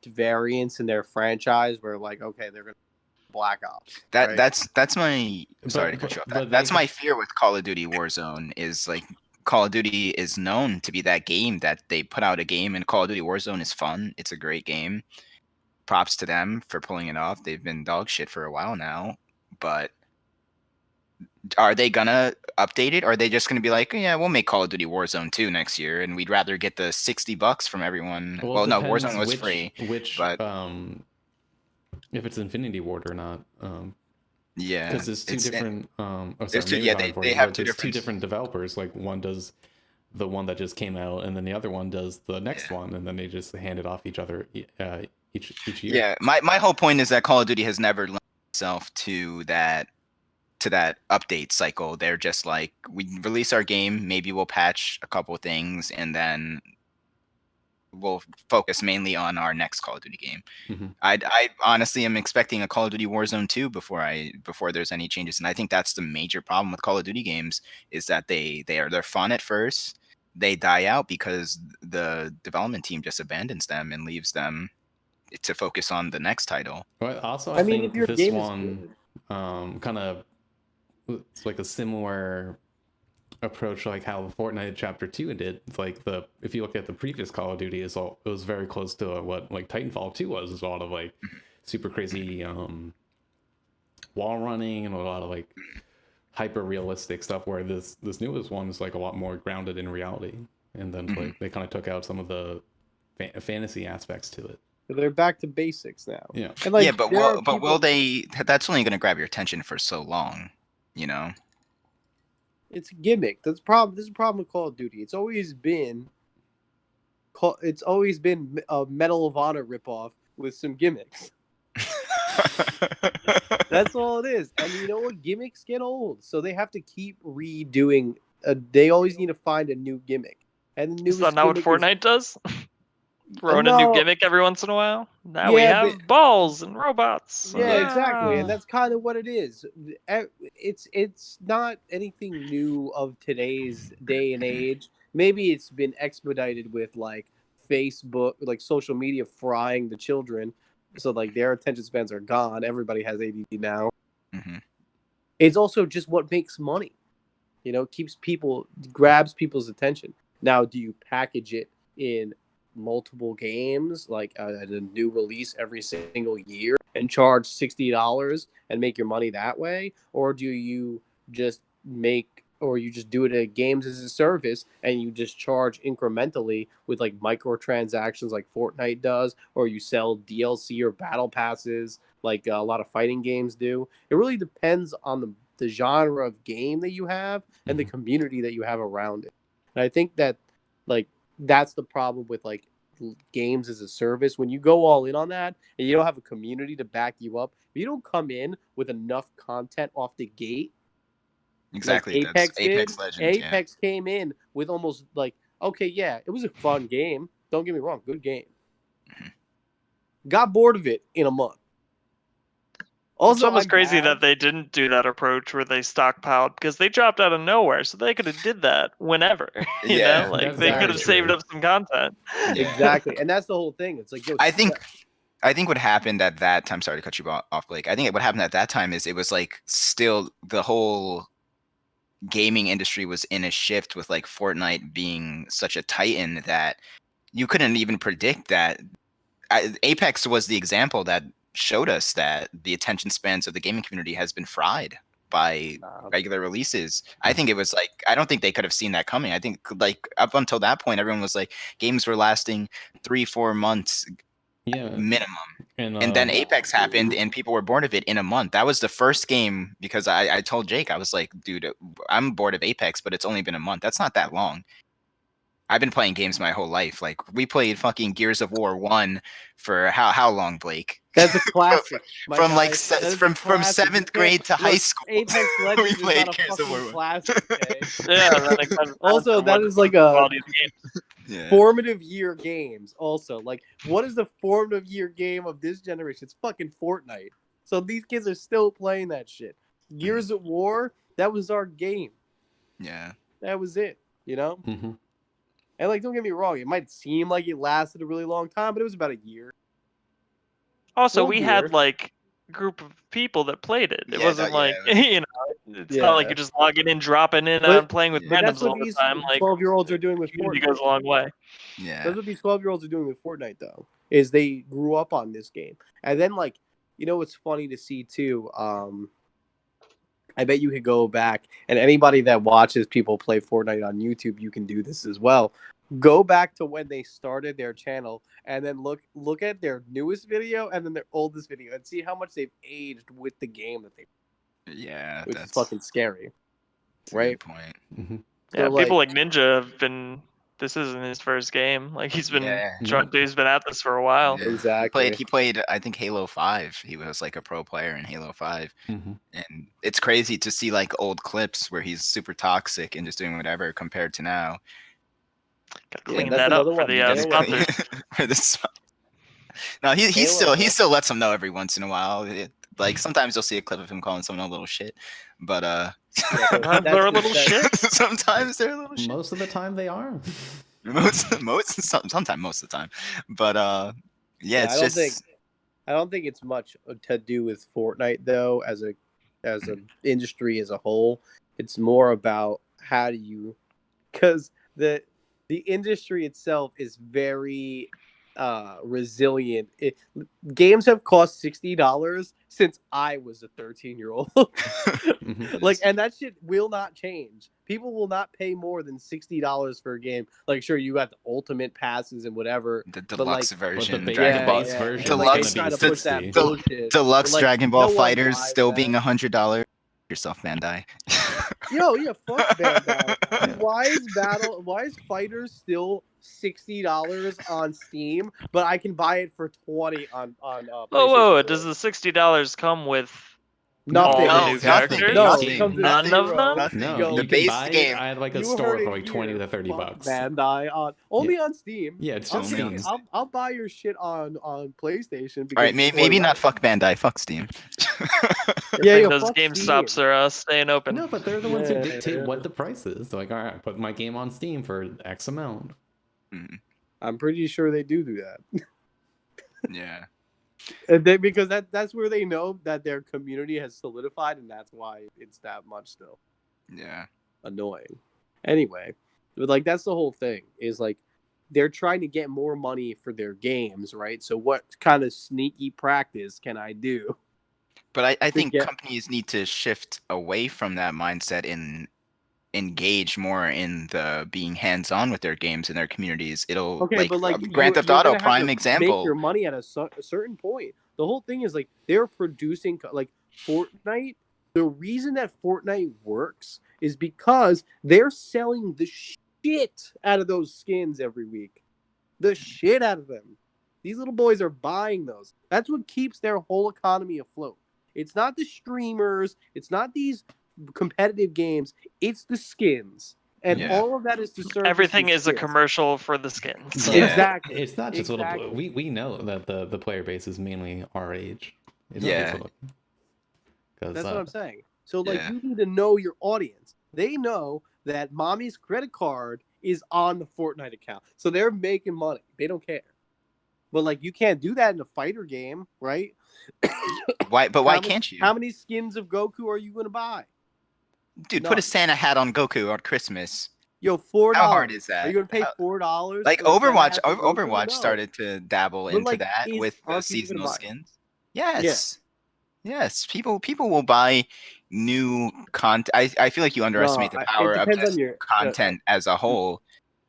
Speaker 3: variance in their franchise where like okay they're gonna Black Ops, right?
Speaker 1: That's my sorry to cut you off.
Speaker 2: But they
Speaker 1: That's my fear with Call of Duty Warzone is like Call of Duty is known to be that game that they put out a game, and Call of Duty Warzone is fun. It's a great game. Props to them for pulling it off. They've been dog shit for a while now, but are they gonna update it? Or are they just gonna be like, yeah, we'll make Call of Duty Warzone 2 next year, and we'd rather get the $60 from everyone.
Speaker 2: well, it
Speaker 1: Well, no,
Speaker 2: depends
Speaker 1: Warzone was free,
Speaker 2: which
Speaker 1: but
Speaker 2: if it's Infinity Ward or not.
Speaker 1: yeah,
Speaker 2: Because there's two
Speaker 1: it's
Speaker 2: different. Oh,
Speaker 1: there's
Speaker 2: sorry,
Speaker 1: two.
Speaker 2: maybe it's
Speaker 1: Yeah,
Speaker 2: not
Speaker 1: they
Speaker 2: important,
Speaker 1: have
Speaker 2: but
Speaker 1: two
Speaker 2: there's two
Speaker 1: different.
Speaker 2: different developers. Like one does the one that just came out, and then the other one does the next
Speaker 1: Yeah.
Speaker 2: one, and then they just hand it off each other each year.
Speaker 1: Yeah, my whole point is that Call of Duty has never lent itself to that update cycle. They're just like, we release our game, maybe we'll patch a couple things, and then we'll focus mainly on our next Call of Duty game.
Speaker 2: Mm-hmm.
Speaker 1: I honestly am expecting a Call of Duty Warzone 2 before there's any changes, and I think that's the major problem with Call of Duty games is that they're fun at first, they die out because the development team just abandons them and leaves them to focus on the next title.
Speaker 2: But also, I
Speaker 3: I mean if
Speaker 2: think
Speaker 3: your
Speaker 2: this
Speaker 3: game is
Speaker 2: one
Speaker 3: good,
Speaker 2: kind of it's like a similar approach like how Fortnite Chapter 2 did. It's like if you look at the previous Call of Duty, it was very close to what like Titanfall 2 was. It's a lot of like super crazy wall running and a lot of like hyper realistic stuff, where this newest one is like a lot more grounded in reality. And then like they kind of took out some of the fantasy aspects to it.
Speaker 3: they're back to basics now.
Speaker 2: Yeah.
Speaker 3: And like
Speaker 1: Yeah, but
Speaker 3: there are
Speaker 1: will
Speaker 3: people,
Speaker 1: they? That's only going to grab your attention for so long, you know.
Speaker 3: it's a gimmick. That's problem. This is a problem with Call of Duty. It's always been a Medal of Honor ripoff with some gimmicks. That's all it is. And you know what? Gimmicks get old, so they have to keep redoing. They always need to find a new gimmick. And the
Speaker 4: Is that
Speaker 3: newest
Speaker 4: not what
Speaker 3: gimmick is
Speaker 4: Fortnite does? Throw in a new
Speaker 3: no,
Speaker 4: gimmick every once in a while. Now we
Speaker 3: yeah, but
Speaker 4: have balls and robots.
Speaker 3: yeah, exactly, and
Speaker 4: Ah.
Speaker 3: that's kind of what it is. It's not anything new of today's day and age. Maybe it's been expedited with like Facebook, like social media frying the children, so like their attention spans are gone. Everybody has ADD now.
Speaker 1: Hmm.
Speaker 3: It's also just what makes money. Grabs people's attention. Now, do you package it in multiple games, like a new release every single year, and charge $60 and make your money that way, or do you just make you just do it at games as a service and you just charge incrementally with like microtransactions like Fortnite does, or you sell DLC or battle passes like a lot of fighting games do. It really depends on the genre of game that you have and the community that you have around it. And I think that like that's the problem with like games as a service. When you go all in on that and you don't have a community to back you up, if you don't come in with enough content off the gate, like
Speaker 1: Exactly. That's
Speaker 3: Apex did.
Speaker 1: Apex Legends. Yeah.
Speaker 3: Apex came in with almost like, okay, yeah, it was a fun game. Don't get me wrong, good game. Got bored of it in a month.
Speaker 4: It's
Speaker 3: Also,
Speaker 4: almost
Speaker 3: I'm
Speaker 4: crazy
Speaker 3: bad.
Speaker 4: that they didn't do that approach where they stockpiled, because they dropped out of nowhere, so they could have did that whenever.
Speaker 1: Yeah.
Speaker 4: Like
Speaker 2: That's
Speaker 4: they could
Speaker 2: very
Speaker 4: have saved
Speaker 2: true.
Speaker 4: up some content.
Speaker 1: Yeah.
Speaker 3: Exactly, and that's the whole thing. It's like, yo,
Speaker 1: I think what happened at that time. Sorry to cut you off, Blake. I think what happened at that time is it was like still the whole gaming industry was in a shift with like Fortnite being such a titan that you couldn't even predict that. Apex was the example that showed us that the attention spans of the gaming community has been fried by regular releases. I think it was like I don't think they could have seen that coming. I think like up until that point, everyone was like games were lasting 3-4 months
Speaker 2: Yeah,
Speaker 1: minimum.
Speaker 2: and
Speaker 1: And then Apex happened, and people were bored of it in a month. That was the first game because I told Jake, I was like, dude, I'm bored of Apex, but it's only been a month. That's not that long. I've been playing games my whole life. Like we played fucking Gears of War 1 for how long, Blake?
Speaker 3: that's a classic. My
Speaker 1: From
Speaker 3: guy.
Speaker 1: like
Speaker 3: That is a
Speaker 1: from
Speaker 3: classic. You
Speaker 1: 7th
Speaker 3: can't-
Speaker 1: grade to high
Speaker 3: look,
Speaker 1: school.
Speaker 3: Apex
Speaker 1: we
Speaker 3: Legends is
Speaker 1: played
Speaker 3: not a
Speaker 1: Gears of War
Speaker 3: fucking
Speaker 1: 1.
Speaker 3: classic. Okay.
Speaker 4: Yeah, and then it kind of
Speaker 3: Also,
Speaker 4: from
Speaker 3: that
Speaker 4: what
Speaker 3: is like
Speaker 4: the
Speaker 3: a
Speaker 4: quality of the game.
Speaker 1: Yeah.
Speaker 3: formative year games. Also, like, what is the formative year game of this generation? It's fucking Fortnite. So these kids are still playing that shit. Gears of War, that was our game.
Speaker 1: Yeah.
Speaker 3: That was it. You know.
Speaker 2: Mhm.
Speaker 3: And like, don't get me wrong, it might seem like it lasted a really long time, but it was about a year.
Speaker 4: Also,
Speaker 3: Full
Speaker 4: we
Speaker 3: year.
Speaker 4: had like a group of people that played it. It
Speaker 1: Yeah,
Speaker 4: wasn't like
Speaker 1: it was-
Speaker 4: it's not like
Speaker 3: Yeah.
Speaker 4: you're just logging in, dropping in,
Speaker 3: But-
Speaker 4: and playing with
Speaker 3: But that's
Speaker 4: randoms
Speaker 3: what
Speaker 4: all the
Speaker 3: these
Speaker 4: time. Like
Speaker 3: 12-year-olds are doing with
Speaker 4: community
Speaker 3: Fortnite.
Speaker 4: goes a long way.
Speaker 1: yeah.
Speaker 3: That's what these 12-year-olds are doing with Fortnite, though, is they grew up on this game. And then, like, you know what's funny to see, too? I bet you could go back, and anybody that watches people play Fortnite on YouTube, you can do this as well. Go back to when they started their channel, and then look at their newest video and then their oldest video, and see how much they've aged with the game that they.
Speaker 1: Yeah,
Speaker 3: Which is
Speaker 1: that's
Speaker 3: fucking scary,
Speaker 1: a
Speaker 3: right?
Speaker 1: good point.
Speaker 2: Mhm.
Speaker 4: Yeah,
Speaker 3: So,
Speaker 4: people like Ninja have been. This isn't his first game. Like he's been
Speaker 1: Yeah.
Speaker 4: he's been at this for a while.
Speaker 1: Yeah.
Speaker 3: Exactly.
Speaker 1: He played I think Halo 5. He was like a pro player in Halo 5.
Speaker 2: Mhm.
Speaker 1: And it's crazy to see like old clips where he's super toxic and just doing whatever compared to now.
Speaker 4: Gotta
Speaker 3: Yeah,
Speaker 4: clean
Speaker 3: that's
Speaker 4: that up
Speaker 3: another
Speaker 4: for
Speaker 3: one.
Speaker 4: the
Speaker 3: Halo
Speaker 4: sponsors.
Speaker 1: For this No, he
Speaker 3: Halo.
Speaker 1: still lets them know every once in a while. Like sometimes you'll see a clip of him calling someone a little shit, but
Speaker 3: Yeah,
Speaker 4: Sometimes
Speaker 3: that's
Speaker 4: they're a
Speaker 3: the
Speaker 4: little
Speaker 3: sense.
Speaker 4: shit.
Speaker 1: sometimes they're a little shit.
Speaker 2: Most of the time they are.
Speaker 1: Sometimes most of the time, but yeah,
Speaker 3: Yeah,
Speaker 1: it's just
Speaker 3: I don't think it's much to do with Fortnite though, as an industry as a whole. It's more about how do you, because the industry itself is very resilient. Games have cost $60 since I was a 13-year-old.
Speaker 2: Mhm.
Speaker 3: Like, and that shit will not change. People will not pay more than $60 for a game. Like, sure, you got the ultimate passes and whatever,
Speaker 1: the
Speaker 3: but like,
Speaker 1: deluxe version,
Speaker 2: the
Speaker 1: Dragon Ball,
Speaker 2: base version
Speaker 3: and
Speaker 2: is
Speaker 3: like they
Speaker 1: deluxe,
Speaker 2: gonna
Speaker 3: try
Speaker 2: be
Speaker 3: to push that
Speaker 2: 60.
Speaker 3: bullshit.
Speaker 1: deluxe
Speaker 3: But, like,
Speaker 1: Dragon Ball
Speaker 3: no one
Speaker 1: Fighters
Speaker 3: buys
Speaker 1: still
Speaker 3: that.
Speaker 1: being $100. Yourself, Bandai.
Speaker 3: Yo, yeah, fuck Bandai.
Speaker 2: Yeah.
Speaker 3: Why is Fighters still $60 on Steam, but I can buy it for 20 on
Speaker 4: Whoa,
Speaker 3: PlayStation
Speaker 4: whoa!
Speaker 3: 4?
Speaker 4: Does the $60 come with
Speaker 3: Nothing.
Speaker 4: all the
Speaker 1: No,
Speaker 4: new
Speaker 2: It's
Speaker 1: nothing.
Speaker 4: characters?
Speaker 3: No,
Speaker 1: Nothing.
Speaker 3: it comes with
Speaker 4: None of
Speaker 3: zero.
Speaker 4: them?
Speaker 1: Nothing.
Speaker 2: No,
Speaker 3: Yo,
Speaker 1: The
Speaker 2: you can
Speaker 1: base
Speaker 2: buy
Speaker 1: game.
Speaker 2: it at like a
Speaker 3: you
Speaker 2: store
Speaker 3: heard
Speaker 2: for
Speaker 3: it
Speaker 2: like
Speaker 3: here.
Speaker 2: 20 to 30
Speaker 3: Fuck
Speaker 2: bucks.
Speaker 3: Bandai on only on Steam.
Speaker 2: Yeah, it's
Speaker 3: I'll
Speaker 2: just
Speaker 1: Only on
Speaker 2: Steam.
Speaker 1: Steam.
Speaker 3: I'll buy your shit on PlayStation. Because
Speaker 1: All right, maybe not fuck Bandai, fuck Steam.
Speaker 3: Yeah,
Speaker 4: Like
Speaker 3: yo,
Speaker 4: those
Speaker 3: fuck
Speaker 4: GameStops
Speaker 3: Steam.
Speaker 4: are staying open.
Speaker 2: No, but they're the ones who
Speaker 3: Yeah,
Speaker 2: dictate
Speaker 3: yeah.
Speaker 2: what the price is. They're like, all right, put my game on Steam for X amount.
Speaker 3: I'm pretty sure they do that.
Speaker 1: Yeah.
Speaker 3: And because that's where they know that their community has solidified, and that's why it's that much still
Speaker 1: Yeah.
Speaker 3: annoying. Anyway, but like that's the whole thing is like they're trying to get more money for their games, right? So what kind of sneaky practice can I do?
Speaker 1: But I think
Speaker 3: get-
Speaker 1: companies need to shift away from that mindset engage more in the being hands-on with their games and their communities, it'll
Speaker 3: Okay,
Speaker 1: like
Speaker 3: but like
Speaker 1: Grand Theft
Speaker 3: you're
Speaker 1: Auto,
Speaker 3: gonna have
Speaker 1: prime
Speaker 3: to make
Speaker 1: example.
Speaker 3: your money at a certain point. The whole thing is like they're producing like Fortnite. The reason that Fortnite works is because they're selling the shit out of those skins every week. The shit out of them. These little boys are buying those. That's what keeps their whole economy afloat. It's not the streamers. It's not these competitive games. It's the skins, and
Speaker 1: Yeah.
Speaker 3: all of that is to service the
Speaker 4: Everything is a
Speaker 3: skins.
Speaker 4: commercial for the skins.
Speaker 2: But
Speaker 1: Yeah.
Speaker 3: Exactly.
Speaker 2: it's not just
Speaker 3: Exactly.
Speaker 2: little. We know that the player base is mainly our age. It's not just
Speaker 1: Yeah.
Speaker 2: little. Because
Speaker 3: That's what I'm saying. So like
Speaker 1: Yeah.
Speaker 3: you need to know your audience. They know that mommy's credit card is on the Fortnite account. So they're making money. They don't care. But like you can't do that in a fighter game, right?
Speaker 1: Why? But why
Speaker 3: How many
Speaker 1: can't you?
Speaker 3: how many skins of Goku are you gonna buy?
Speaker 1: Dude, put a
Speaker 3: None.
Speaker 1: Santa hat on Goku on Christmas.
Speaker 3: Yo, $4.
Speaker 1: How hard is
Speaker 3: Are you
Speaker 1: that?
Speaker 3: gonna pay $4
Speaker 1: Like
Speaker 3: for a Santa
Speaker 1: Overwatch,
Speaker 3: hat for Goku?
Speaker 1: Overwatch
Speaker 3: No.
Speaker 1: started to dabble
Speaker 3: But
Speaker 1: into
Speaker 3: like
Speaker 1: that
Speaker 3: is
Speaker 1: with the
Speaker 3: are people gonna
Speaker 1: seasonal
Speaker 3: buy it?
Speaker 1: skins.
Speaker 3: Yeah.
Speaker 1: Yes, yes. People will buy new content. I feel like you
Speaker 3: No,
Speaker 1: underestimate the
Speaker 3: it
Speaker 1: power of
Speaker 3: depends on
Speaker 1: just
Speaker 3: your
Speaker 1: content as a whole.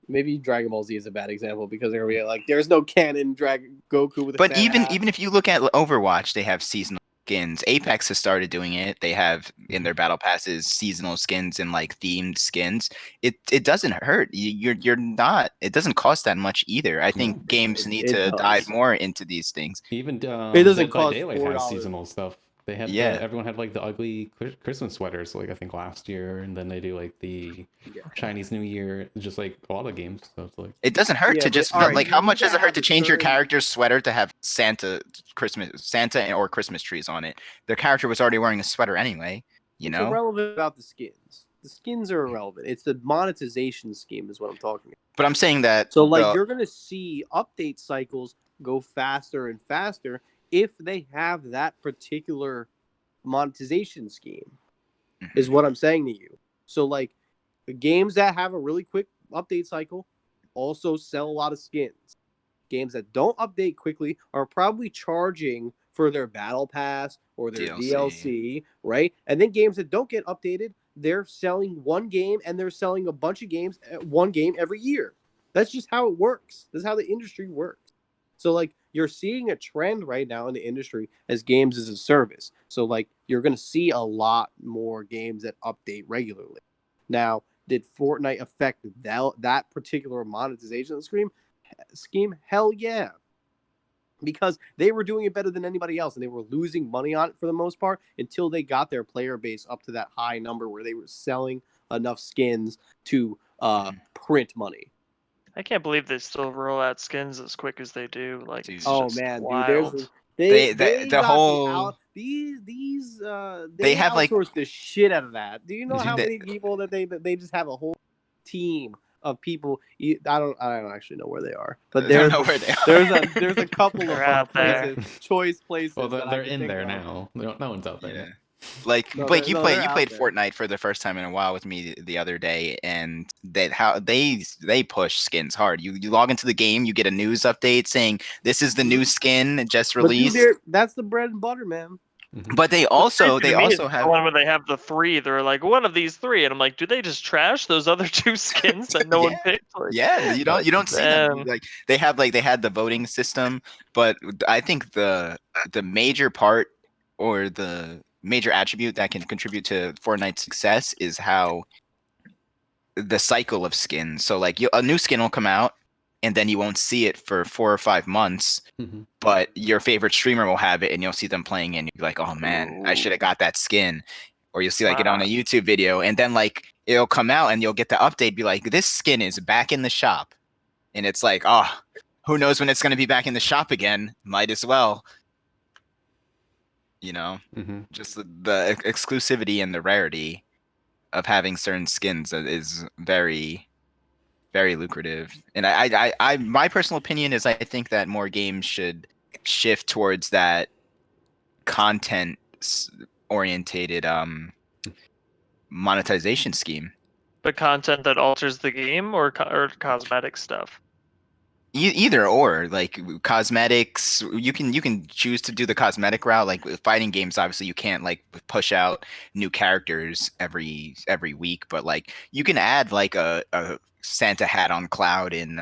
Speaker 3: maybe Dragon Ball Z is a bad example because they're gonna be like, there's no canon Dragon Goku with a
Speaker 1: But
Speaker 3: Santa hat.
Speaker 1: even if you look at Overwatch, they have seasonal skins. Apex has started doing it. They have in their battle passes seasonal skins and like themed skins. It doesn't hurt. You're not. It doesn't cost that much either. I
Speaker 2: no.
Speaker 1: think games need
Speaker 3: It
Speaker 1: to dive
Speaker 3: does.
Speaker 1: more into these things.
Speaker 2: Even
Speaker 3: It doesn't
Speaker 2: Dead by
Speaker 3: cost
Speaker 2: Daylight has
Speaker 3: $4.
Speaker 2: seasonal stuff. They had
Speaker 1: Yeah.
Speaker 2: everyone had like the ugly Christmas sweaters, like I think last year, and then they do like the
Speaker 3: Yeah.
Speaker 2: Chinese New Year, just like a lot of games. So it's like
Speaker 1: It doesn't hurt
Speaker 3: Yeah,
Speaker 1: to
Speaker 3: but
Speaker 1: just
Speaker 3: all right,
Speaker 1: like
Speaker 3: you
Speaker 1: how
Speaker 3: need
Speaker 1: much
Speaker 3: to
Speaker 1: does it hurt
Speaker 3: have
Speaker 1: to
Speaker 3: a
Speaker 1: change your
Speaker 3: certain.
Speaker 1: character's sweater to have Santa or Christmas trees on it? Their character was already wearing a sweater anyway, you
Speaker 3: It's
Speaker 1: know?
Speaker 3: irrelevant about the skins. The skins are irrelevant. It's the monetization scheme is what I'm talking about.
Speaker 1: But I'm saying that
Speaker 3: So like
Speaker 1: the
Speaker 3: you're gonna see update cycles go faster and faster if they have that particular monetization scheme. Is what I'm saying to you. So like the games that have a really quick update cycle also sell a lot of skins. Games that don't update quickly are probably charging for their battle pass or their
Speaker 1: DLC.
Speaker 3: DLC, right? And then games that don't get updated, they're selling one game and they're selling a bunch of games, one game every year. That's just how it works. That's how the industry works. So like you're seeing a trend right now in the industry as games as a service. So like you're going to see a lot more games that update regularly. Now, did Fortnite affect that particular monetization scheme? Hell yeah. Because they were doing it better than anybody else and they were losing money on it for the most part until they got their player base up to that high number where they were selling enough skins to print money.
Speaker 4: I can't believe they still roll out skins as quick as they do. Like
Speaker 1: Dude.
Speaker 4: it's
Speaker 3: Oh
Speaker 4: just
Speaker 3: man, dude,
Speaker 4: wild.
Speaker 3: they
Speaker 1: The
Speaker 3: got the
Speaker 1: whole
Speaker 3: out these
Speaker 1: they
Speaker 3: they
Speaker 1: have like
Speaker 3: outsourced the shit out of that. Do you know how
Speaker 1: they,
Speaker 3: many people that they just have a whole team of people? I don't actually know where they are, but
Speaker 1: I don't
Speaker 3: there's
Speaker 1: know where they
Speaker 3: there's a couple
Speaker 4: They're
Speaker 3: of
Speaker 4: out there.
Speaker 3: places, choice places
Speaker 2: well,
Speaker 3: that I
Speaker 2: they're
Speaker 3: can
Speaker 2: in
Speaker 3: think
Speaker 2: there
Speaker 3: of.
Speaker 2: now. No one's out there
Speaker 1: Yeah.
Speaker 2: yet.
Speaker 1: Like
Speaker 3: No,
Speaker 1: Blake,
Speaker 3: they're
Speaker 1: you
Speaker 3: out
Speaker 1: played
Speaker 3: there.
Speaker 1: Fortnite for the first time in a while with me the other day, and they push skins hard. You log into the game, you get a news update saying this is the new skin just
Speaker 3: But dude,
Speaker 1: released.
Speaker 3: that's the bread and butter, man.
Speaker 1: But
Speaker 4: What's crazy to
Speaker 1: they
Speaker 4: me is
Speaker 1: also
Speaker 4: the
Speaker 1: have
Speaker 4: one when they have the three. They're like one of these three, and I'm like, do they just trash those other two skins that no one
Speaker 1: yeah.
Speaker 4: picked? Like,
Speaker 1: Yeah, you don't see them.
Speaker 4: man,
Speaker 1: Like they had the voting system, but I think the major part or the major attribute that can contribute to Fortnite's success is how the cycle of skins. So like a new skin will come out and then you won't see it for 4 or 5 months, but your favorite streamer will have it and you'll see them playing it and you'll be like, oh man, I should have got that skin. Or you'll see like it on a
Speaker 4: wow.
Speaker 1: YouTube video and then like it'll come out and you'll get the update, be like, this skin is back in the shop. And it's like, oh, who knows when it's going to be back in the shop again? Might as well. You know, just the exclusivity and the rarity of having certain skins is very, very lucrative. And my personal opinion is I think that more games should shift towards that content orientated monetization scheme.
Speaker 4: But content that alters the game or cosmetic stuff.
Speaker 1: Either or, like cosmetics, you can choose to do the cosmetic route. Like with fighting games, obviously you can't like push out new characters every week, but like you can add like a Santa hat on Cloud in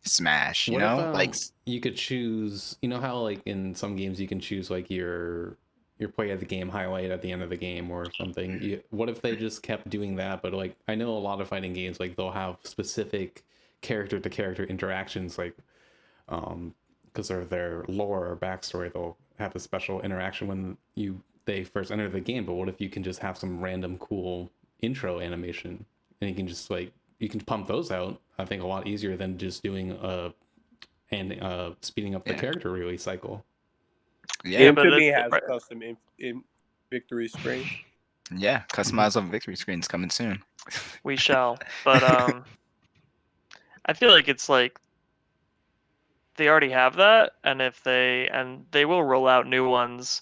Speaker 1: Smash,
Speaker 2: What if
Speaker 1: like
Speaker 2: you could choose? You know how like in some games you can choose like your play of the game highlight at the end of the game or something. What if they just kept doing that? But like I know a lot of fighting games like they'll have specific character to character interactions like because of their lore or backstory they'll have a special interaction when they first enter the game. But what if you can just have some random cool intro animation and you can just like you can pump those out? I think a lot easier than just doing speeding up the
Speaker 1: yeah,
Speaker 2: character release cycle.
Speaker 1: yeah,
Speaker 4: Yeah, but
Speaker 3: Infamy
Speaker 4: it's
Speaker 3: has
Speaker 4: right.
Speaker 3: custom in victory screens.
Speaker 1: yeah. Customizable victory screens coming soon.
Speaker 4: We shall. But I feel like it's like they already have that, and if they will roll out new ones,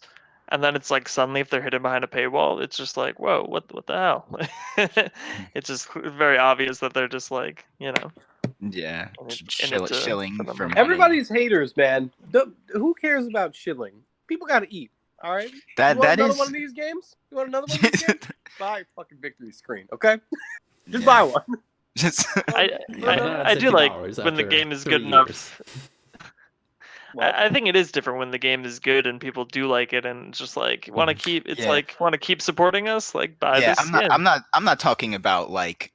Speaker 4: and then it's like suddenly if they're hidden behind a paywall, it's just like whoa, what the hell? It's just very obvious that they're just like
Speaker 1: Yeah,
Speaker 4: in it for
Speaker 1: shilling
Speaker 4: the
Speaker 1: for
Speaker 4: money.
Speaker 1: money.
Speaker 3: Everybody's haters, man. Who cares about shilling? People got to eat. All right. You
Speaker 1: That
Speaker 3: want
Speaker 1: that
Speaker 3: another one
Speaker 1: is
Speaker 3: of these games? You want another one of these games? Buy a fucking victory screen, okay? Just buy
Speaker 1: yeah.
Speaker 3: one.
Speaker 1: Just
Speaker 4: I
Speaker 2: Yeah, but not at
Speaker 4: I do like
Speaker 2: $60
Speaker 4: when the
Speaker 2: after
Speaker 4: game is
Speaker 2: 3
Speaker 4: good
Speaker 2: years.
Speaker 4: enough.
Speaker 3: What?
Speaker 4: I think it is different when the game is good and people do like it, and it's just like want to keep. It's
Speaker 1: yeah.
Speaker 4: like want to keep supporting us. Like buy
Speaker 1: Yeah,
Speaker 4: this
Speaker 1: I'm not
Speaker 4: skin.
Speaker 1: I'm not I'm not talking about like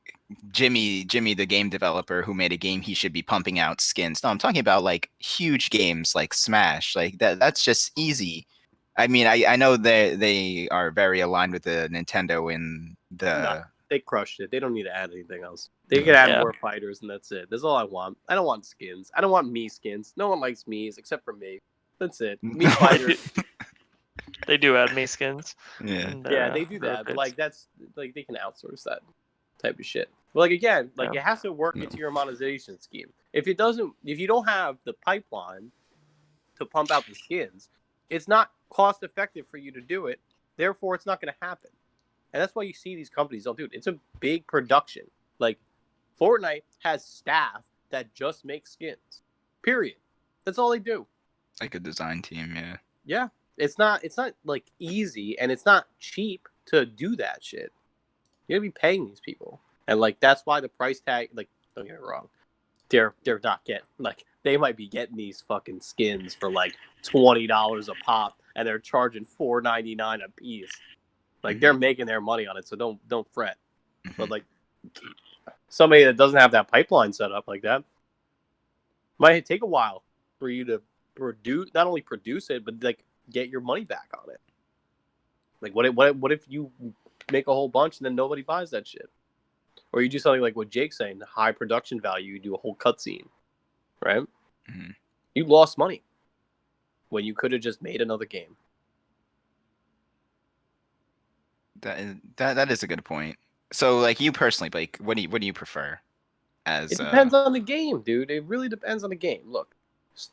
Speaker 1: Jimmy the game developer who made a game he should be pumping out skins. No, I'm talking about like huge games like Smash. Like that's just easy. I mean, I know they are very aligned with the Nintendo in
Speaker 3: No,
Speaker 1: the
Speaker 3: they crushed it. They don't need to add anything else. They could add
Speaker 4: Yeah,
Speaker 3: more fighters, and that's it. That's all I want. I don't want skins. I don't want me skins. No one likes me's except for me. That's it. Me
Speaker 4: they do,
Speaker 3: fighters.
Speaker 4: they do add me skins,
Speaker 1: yeah.
Speaker 4: and
Speaker 3: Yeah, they do
Speaker 4: their
Speaker 3: that, but
Speaker 4: updates.
Speaker 3: like that's like they can outsource that type of shit. But like again, like
Speaker 4: Yeah.
Speaker 3: it has to work
Speaker 2: No.
Speaker 3: into your monetization scheme. If it doesn't, if you don't have the pipeline to pump out the skins, it's not cost effective for you to do it. Therefore, it's not going to happen. And that's why you see these companies don't do it. It's a big production. Like Fortnite has staff that just make skins. Period. That's all they do.
Speaker 1: Like a design team, yeah.
Speaker 3: Yeah. It's not like easy and it's not cheap to do that shit. You're gonna be paying these people. And like that's why the price tag, like, don't get me wrong. They're not getting like they might be getting these fucking skins for like $20 a pop and they're charging $4.99 a piece. Like they're making their money on it, so don't fret. But like somebody that doesn't have that pipeline set up like that might take a while for you to produce, not only produce it, but like get your money back on it. Like what if you make a whole bunch and then nobody buys that shit? Or you do something like what Jake's saying, high production value, you do a whole cutscene, right?
Speaker 1: Mm-hmm.
Speaker 3: You lost money when you could have just made another game.
Speaker 1: That is a good point. So like you personally, like what do you prefer as
Speaker 3: It depends on the game, dude. It really depends on the game. Look,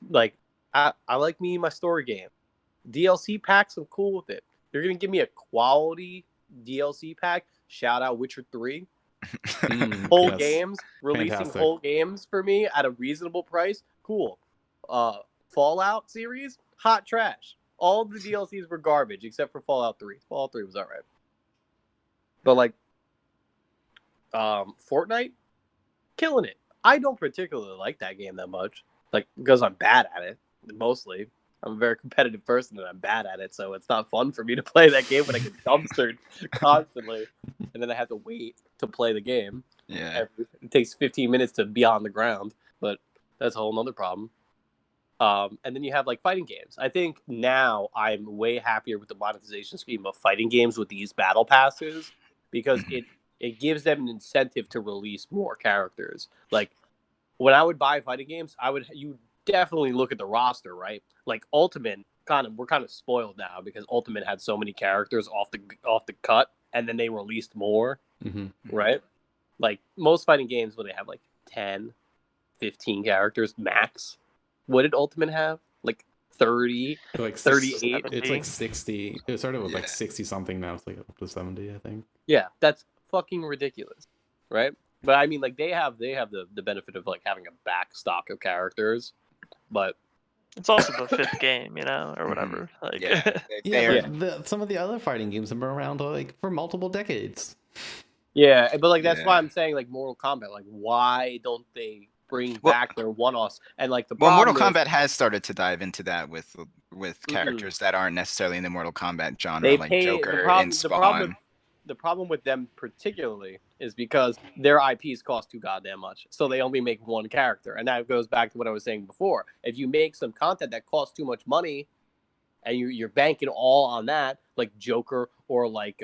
Speaker 3: like I like me my story game. DLC packs, I'm cool with it. You're gonna give me a quality DLC pack. Shout out Witcher 3. Whole
Speaker 2: Yes.
Speaker 3: games, releasing
Speaker 2: Fantastic.
Speaker 3: whole games for me at a reasonable price. Cool. Fallout series, hot trash. All the DLCs were garbage except for Fallout 3. Fallout 3 was alright. But like Fortnite, killing it. I don't particularly like that game that much. Like because I'm bad at it, mostly. I'm a very competitive person and I'm bad at it, so it's not fun for me to play that game when I get dumpstered constantly. And then I have to wait to play the game.
Speaker 1: yeah.
Speaker 3: It takes 15 minutes to be on the ground, but that's a whole nother problem. And then you have like fighting games. I think now I'm way happier with the monetization scheme of fighting games with these battle passes because it gives them an incentive to release more characters. Like when I would buy fighting games, you definitely look at the roster, right? Like Ultimate, we're kind of spoiled now because Ultimate had so many characters off the cut, and then they released more, right? Like most fighting games, where they have like 10, 15 characters max. What did Ultimate have? Like 30,
Speaker 2: Like
Speaker 3: 38?
Speaker 2: It's like 60. It started with like
Speaker 1: Yeah.
Speaker 2: 60 something. Now it's like up to 70, I think.
Speaker 3: Yeah, that's fucking ridiculous, right? But I mean, like they have the benefit of like having a back stock of characters, but
Speaker 4: It's also the fifth game, you know, or whatever. Like,
Speaker 1: Yeah,
Speaker 2: Yeah,
Speaker 1: they're
Speaker 2: but some of the other fighting games have been around like for multiple decades.
Speaker 3: yeah, but like that's why
Speaker 1: yeah.
Speaker 3: I'm saying like Mortal Kombat. Like, why don't they bring
Speaker 1: Well,
Speaker 3: back their one-offs? And like the
Speaker 1: well, Mortal
Speaker 3: problem is,
Speaker 1: Kombat has started to dive into that with
Speaker 3: mm-mm.
Speaker 1: characters that aren't necessarily in the Mortal Kombat genre,
Speaker 3: They
Speaker 1: like
Speaker 3: pay
Speaker 1: Joker and Spawn.
Speaker 3: the problem with them particularly is because their IPs cost too goddamn much, so they only make one character, and that goes back to what I was saying before. If you make some content that costs too much money, and you're banking all on that, like Joker or like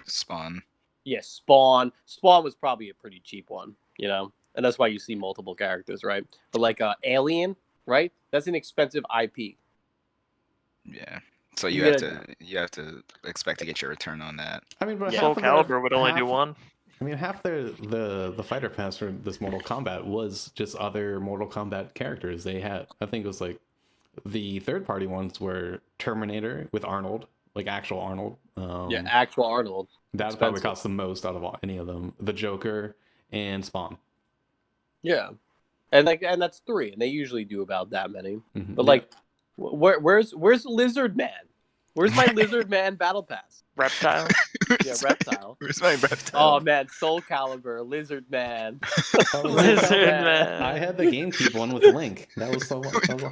Speaker 1: Spawn.
Speaker 3: yeah, Spawn. Spawn was probably a pretty cheap one, you know, and that's why you see multiple characters, right? But like Alien, right? That's an expensive IP.
Speaker 1: Yeah. So
Speaker 3: You
Speaker 1: you have to expect to get your return on that.
Speaker 2: I mean, but
Speaker 3: Yeah.
Speaker 4: Soul
Speaker 2: half of their
Speaker 4: Calibur would only do one.
Speaker 2: I mean, half the fighter pass for this Mortal Kombat was just other Mortal Kombat characters. They had, I think it was like the third party ones were Terminator with Arnold, like actual Arnold.
Speaker 3: yeah, actual Arnold.
Speaker 2: That probably
Speaker 3: Expensive.
Speaker 2: cost the most out of any of them. The Joker and Spawn.
Speaker 3: Yeah, and like and that's three, and they usually do about that many.
Speaker 2: Mhm.
Speaker 3: But like, where's Lizard Man? Where's my Lizard Man battle pass?
Speaker 4: Reptile.
Speaker 3: Yeah, Reptile.
Speaker 1: Where's my reptile?
Speaker 3: Oh man, Soul Calibur, Lizard Man.
Speaker 2: Oh,
Speaker 4: Lizard
Speaker 3: Man.
Speaker 2: I
Speaker 4: Man.
Speaker 2: had the GameCube one with Link. That was so.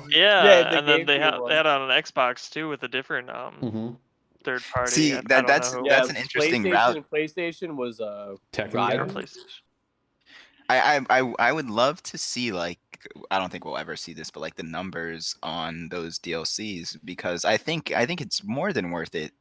Speaker 4: Yeah,
Speaker 3: Yeah, the
Speaker 4: and then they
Speaker 3: GameCube one.
Speaker 4: had on an Xbox too with a different
Speaker 2: Mhm.
Speaker 4: third party.
Speaker 1: See,
Speaker 4: I
Speaker 1: that
Speaker 4: don't know who it
Speaker 3: Yeah,
Speaker 1: that's
Speaker 4: was.
Speaker 1: an interesting route.
Speaker 3: PlayStation was
Speaker 2: Tekken
Speaker 4: Or
Speaker 3: Raiden.
Speaker 2: guy?
Speaker 4: PlayStation.
Speaker 1: I would love to see, like, I don't think we'll ever see this, but like the numbers on those DLCs, because I think it's more than worth it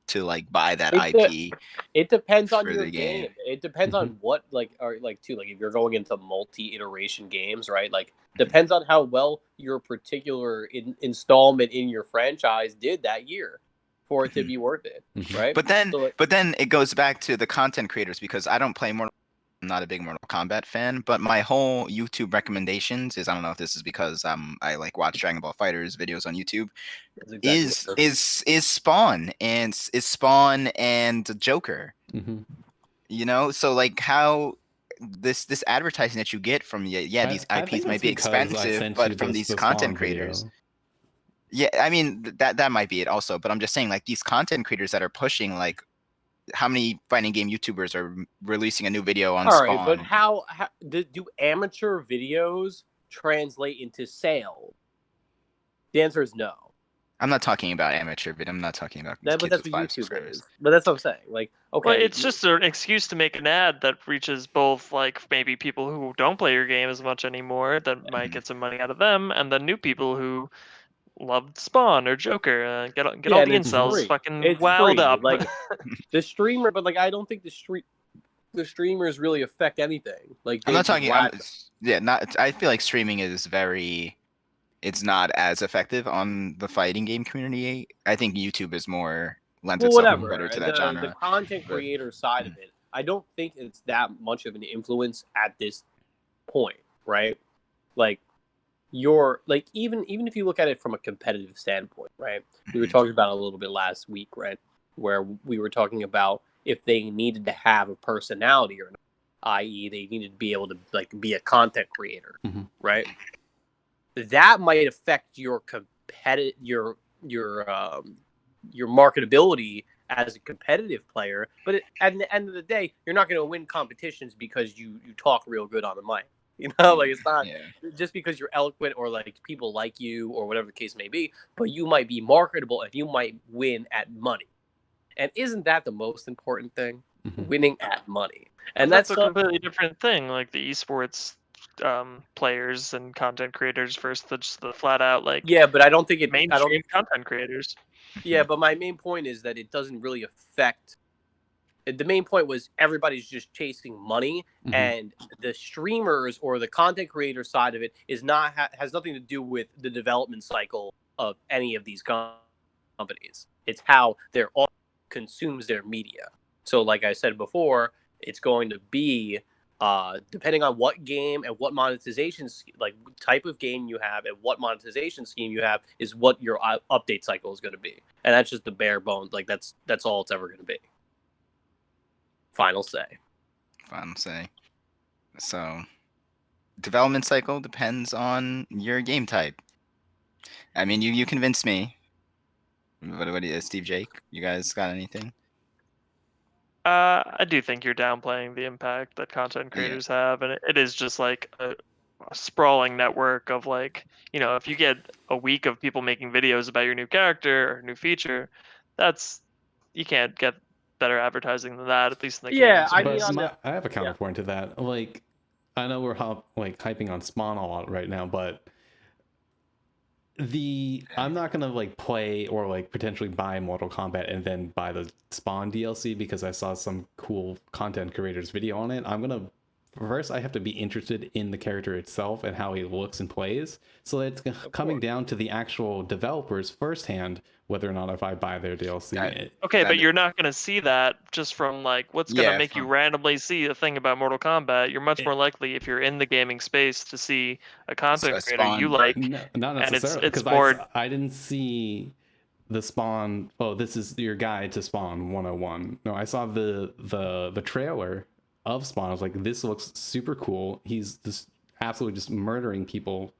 Speaker 1: to like buy that
Speaker 3: It, de-
Speaker 1: IP
Speaker 3: it depends on
Speaker 1: for
Speaker 3: your
Speaker 1: the game.
Speaker 3: game. It depends on what like or like too like if you're going into multi-iteration games, right? Like depends on how well your particular installment in your franchise did that year for it to
Speaker 1: Mhm.
Speaker 3: be worth it,
Speaker 2: Mhm.
Speaker 3: right?
Speaker 1: But then
Speaker 3: So like,
Speaker 1: but then it goes back to the content creators, because I don't play Mortal I'm not a big Mortal Kombat fan, but my whole YouTube recommendations is, I don't know if this is because I like watch Dragon Ball Fighters videos on YouTube,
Speaker 3: that's exactly what it is.
Speaker 1: is Spawn and Joker.
Speaker 2: Mhm.
Speaker 1: You know, so like how this advertising that you get from, yeah, these
Speaker 2: I think
Speaker 1: IPs might
Speaker 2: that's
Speaker 1: be
Speaker 2: because I
Speaker 1: expensive,
Speaker 2: sent you
Speaker 1: but from these
Speaker 2: the
Speaker 1: content
Speaker 2: Spawn
Speaker 1: creators.
Speaker 2: video.
Speaker 1: Yeah, I mean that might be it also, but I'm just saying, like, these content creators that are pushing, like, how many fighting game YouTubers are releasing a new video on
Speaker 3: All right, but
Speaker 1: Spawn?
Speaker 3: how do amateur videos translate into sales? The answer is no.
Speaker 1: I'm not talking about amateur, but I'm not talking about
Speaker 3: But
Speaker 1: kids
Speaker 3: that's
Speaker 1: with
Speaker 3: what
Speaker 1: 5
Speaker 3: YouTube
Speaker 1: subscribers.
Speaker 3: is. But that's what I'm saying. Like, okay,
Speaker 4: Well, it's just an excuse to make an ad that reaches both, like maybe people who don't play your game as much anymore, that might get some money out of them, and then new people who loved Spawn or Joker. Get
Speaker 3: yeah,
Speaker 4: all
Speaker 3: and
Speaker 4: the
Speaker 3: it's
Speaker 4: incels
Speaker 3: free.
Speaker 4: fucking
Speaker 3: It's
Speaker 4: wowed
Speaker 3: free.
Speaker 4: up.
Speaker 3: Like the streamer, but like I don't think the streamers really affect anything. Like
Speaker 1: I'm
Speaker 3: they
Speaker 1: not
Speaker 3: just
Speaker 1: talking. I'm
Speaker 3: whack them.
Speaker 1: yeah. Not. I feel like streaming is very. It's not as effective on the fighting game community. I think YouTube is more lends
Speaker 3: Well,
Speaker 1: itself better
Speaker 3: whatever.
Speaker 1: to that
Speaker 3: The
Speaker 1: genre.
Speaker 3: content
Speaker 1: But
Speaker 3: creator side of it, I don't think it's that much of an influence at this point, right? Like you're like even if you look at it from a competitive standpoint, right? We were
Speaker 1: Mhm.
Speaker 3: talking about it a little bit last week, right? Where we were talking about if they needed to have a personality or not, i.e., they needed to be able to like be a content creator,
Speaker 2: Mhm.
Speaker 3: right? That might affect your your marketability as a competitive player. But at the end of the day, you're not going to win competitions because you talk real good on the mic. You know, like it's not
Speaker 1: Yeah.
Speaker 3: just because you're eloquent or like people like you or whatever the case may be, but you might be marketable and you might win at money. And isn't that the most important thing?
Speaker 2: Mhm.
Speaker 3: Winning at money.
Speaker 4: But
Speaker 3: And
Speaker 4: that's
Speaker 3: that's
Speaker 4: a
Speaker 3: not,
Speaker 4: completely different thing, like the esports players and content creators versus just the flat out like
Speaker 3: yeah, but I don't
Speaker 4: mainstream content creators.
Speaker 3: yeah,
Speaker 1: Mhm.
Speaker 3: but my main point is that it doesn't really affect. The main point was everybody's just chasing money,
Speaker 2: Mhm.
Speaker 3: and the streamers or the content creator side of it is not has nothing to do with the development cycle of any of these companies. It's how their audience consumes their media. So, like I said before, it's going to be depending on what game and what monetization like type of game you have and what monetization scheme you have is what your update cycle is going to be, and that's just the bare bones. Like that's all it's ever going to be. Final say.
Speaker 1: Final say. So development cycle depends on your game type. I mean, you convinced me. What do you, Steve, Jake? You guys got anything?
Speaker 4: I do think you're downplaying the impact that content
Speaker 1: Yeah.
Speaker 4: creators have, and it is just like a sprawling network of like, if you get a week of people making videos about your new character or new feature, that's you can't get better advertising than that, at least in the gaming
Speaker 3: Yeah, I mean,
Speaker 2: But
Speaker 4: space.
Speaker 2: I have a
Speaker 3: yeah.
Speaker 2: counterpoint to that. Like, I know we're hyping on Spawn a lot right now, but I'm not gonna like play or like potentially buy Mortal Kombat and then buy the Spawn DLC because I saw some cool content creators video on it. I'm gonna first I have to be interested in the character itself and how he looks and plays. So it's coming
Speaker 3: course.
Speaker 2: down to the actual developers firsthand whether or not if I buy their DLC.
Speaker 1: That,
Speaker 4: Okay,
Speaker 1: that
Speaker 4: but you're not going to see that just from like what's going to
Speaker 1: yeah,
Speaker 4: make you
Speaker 1: from
Speaker 4: randomly see a thing about Mortal Kombat. You're much more likely if you're in the gaming space to see a content
Speaker 1: a
Speaker 4: creator you
Speaker 1: Spawn.
Speaker 4: like,
Speaker 2: No, not
Speaker 4: and it's
Speaker 2: necessarily
Speaker 4: it's
Speaker 2: because
Speaker 4: more.
Speaker 2: I didn't see the Spawn. Oh, this is your guide to Spawn 101. No, I saw the trailer of Spawn. I was like, this looks super cool. He's just absolutely just murdering people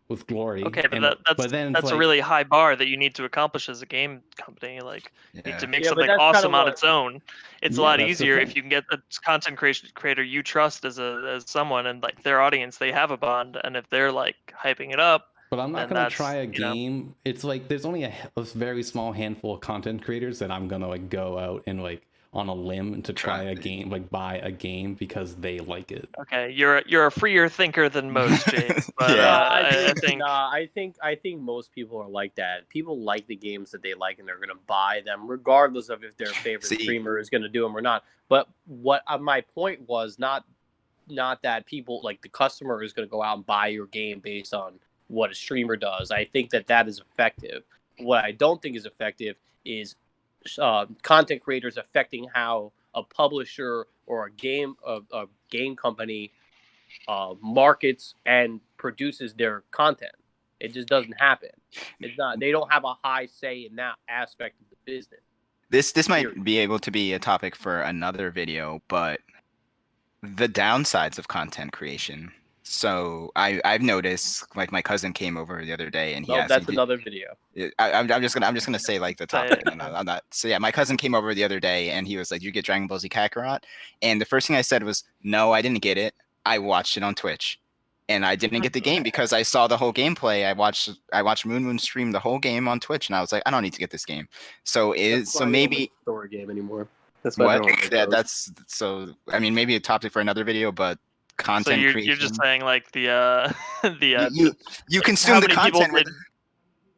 Speaker 2: with glory.
Speaker 4: Okay, but
Speaker 2: And but then it's
Speaker 4: that's a
Speaker 2: like,
Speaker 4: really high bar that you need to accomplish as a game company. Like, you need
Speaker 1: Yeah.
Speaker 4: to make
Speaker 3: Yeah, but
Speaker 4: something
Speaker 3: that's kind of
Speaker 4: awesome on
Speaker 3: what.
Speaker 4: its own. It's a
Speaker 2: yeah,
Speaker 4: lot
Speaker 2: that's the
Speaker 4: easier
Speaker 2: thing.
Speaker 4: if you can get a content creator you trust as someone, and like their audience, they have a bond, and if they're like hyping it up,
Speaker 2: But I'm not
Speaker 4: then
Speaker 2: gonna try
Speaker 4: that's
Speaker 2: a game. It's like there's only a very small handful of content creators that I'm gonna like go out and like on a limb to try a game, like buy a game because they like it.
Speaker 4: okay. You're a freer thinker than most, Jake, but
Speaker 3: No,
Speaker 1: Yeah.
Speaker 4: I think
Speaker 3: I think most people are like that. People like the games that they like, and they're gonna buy them regardless of if their favorite
Speaker 1: See,
Speaker 3: streamer is gonna do them or not. But what my point was not that people like the customer is gonna go out and buy your game based on what a streamer does. I think that is effective. What I don't think is effective is content creators affecting how a publisher or a game company markets and produces their content. It just doesn't happen. It's not. They don't have a high say in that aspect of the business.
Speaker 1: this might
Speaker 3: Period.
Speaker 1: be able to be a topic for another video, but the downsides of content creation. So I've noticed, like, my cousin came over the other day and he
Speaker 3: Well,
Speaker 1: asked me,
Speaker 3: that's another video.
Speaker 1: I'm just gonna say like the
Speaker 4: say
Speaker 1: topic. And I'm not. So yeah, my cousin came over the other day and he was like, "You get Dragon Ball Z Kakarot?" And the first thing I said was, "No, I didn't get it. I watched it on Twitch, and I didn't get the game because I saw the whole gameplay. I watched Moon stream the whole game on Twitch, and I was like, I don't need to get this game.
Speaker 3: That's
Speaker 1: So
Speaker 3: why they don't make
Speaker 1: maybe
Speaker 3: a story game anymore. That's why they
Speaker 1: what?
Speaker 3: don't make
Speaker 1: Yeah,
Speaker 3: those.
Speaker 1: that's so. I mean, maybe a topic for another video, but
Speaker 4: so.
Speaker 1: content
Speaker 4: You're just
Speaker 1: creation.
Speaker 4: saying like the
Speaker 1: You you
Speaker 4: like
Speaker 1: consume the content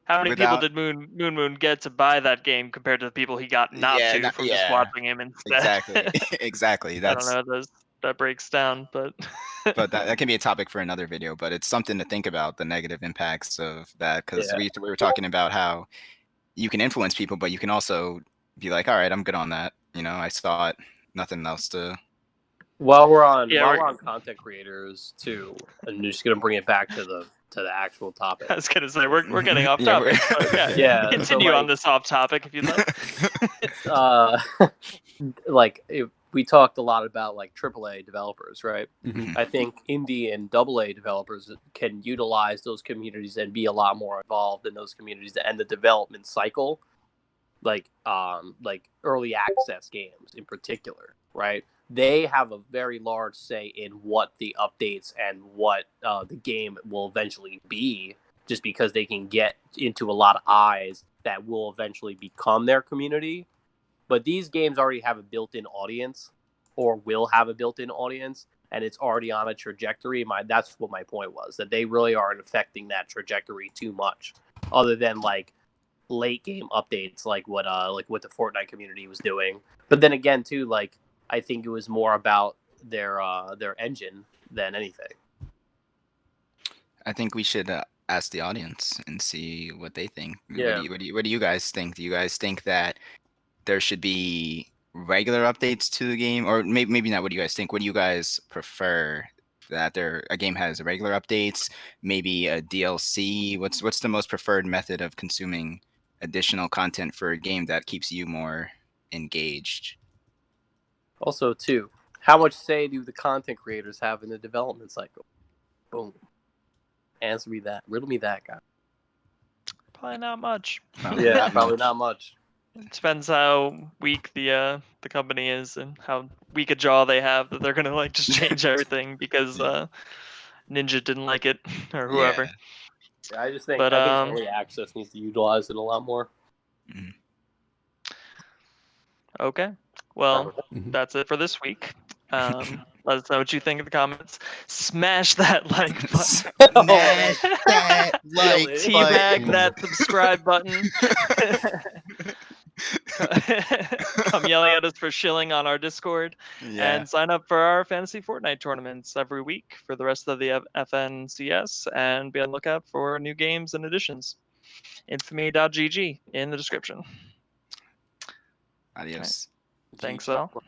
Speaker 4: how many people
Speaker 1: without.
Speaker 4: did Moon get to buy that game compared to the people he got not
Speaker 1: Yeah,
Speaker 4: to from just
Speaker 1: yeah,
Speaker 4: watching him instead?
Speaker 1: exactly, exactly.
Speaker 4: I don't
Speaker 1: That's
Speaker 4: know how that breaks down, but
Speaker 1: but that can be a topic for another video. But it's something to think about, the negative impacts of that, because
Speaker 3: Yeah.
Speaker 1: we were talking about how you can influence people, but you can also be like, all right, I'm good on that. I saw it, nothing else to.
Speaker 3: While we're on
Speaker 4: yeah,
Speaker 3: while we're on content creators too, and just gonna bring it back to the actual topic.
Speaker 4: I was gonna say we're getting off
Speaker 1: Yeah,
Speaker 4: topic, but yeah,
Speaker 3: Yeah. So
Speaker 4: continue on this off topic if you'd like.
Speaker 3: uh, we talked a lot about like AAA developers, right?
Speaker 2: Mhm.
Speaker 3: I think indie and AA developers can utilize those communities and be a lot more involved in those communities and the development cycle, like early access games in particular, right? They have a very large say in what the updates and what the game will eventually be, just because they can get into a lot of eyes that will eventually become their community. But these games already have a built-in audience, or will have a built-in audience, and it's already on a trajectory. That's what my point was, that they really aren't affecting that trajectory too much, other than like late game updates, like what the Fortnite community was doing. But then again, too, like I think it was more about their engine than anything.
Speaker 1: I think we should ask the audience and see what they think.
Speaker 3: Yeah.
Speaker 1: What do you guys think? Do you guys think that there should be regular updates to the game, or maybe not? What do you guys think? What do you guys prefer? That a game has regular updates, maybe a DLC. What's the most preferred method of consuming additional content for a game that keeps you more engaged?
Speaker 3: Also, too, How much say do the content creators have in the development cycle? Boom. Answer me that. Riddle me that, guy.
Speaker 4: Probably not much.
Speaker 1: Probably
Speaker 3: Yeah,
Speaker 1: not
Speaker 3: probably
Speaker 1: much.
Speaker 3: not much.
Speaker 4: It depends how weak the company is and how weak a jaw they have that they're gonna like just change everything because Ninja didn't like it or whoever.
Speaker 3: Yeah, I
Speaker 4: But
Speaker 3: think early access needs to utilize it a lot more.
Speaker 1: Mhm.
Speaker 4: okay. Well,
Speaker 2: Mhm.
Speaker 4: that's it for this week. Let us know what you think in the comments. Smash that like button.
Speaker 1: Smash that like
Speaker 4: Teabag
Speaker 1: button.
Speaker 4: that subscribe button. Come yelling at us for shilling on our Discord,
Speaker 1: Yeah.
Speaker 4: and sign up for our fantasy Fortnite tournaments every week for the rest of the FNCS, and be on the lookout for new games and additions. Infamy.gg in the description.
Speaker 1: Adios.
Speaker 4: Thanks
Speaker 3: GG.
Speaker 4: all.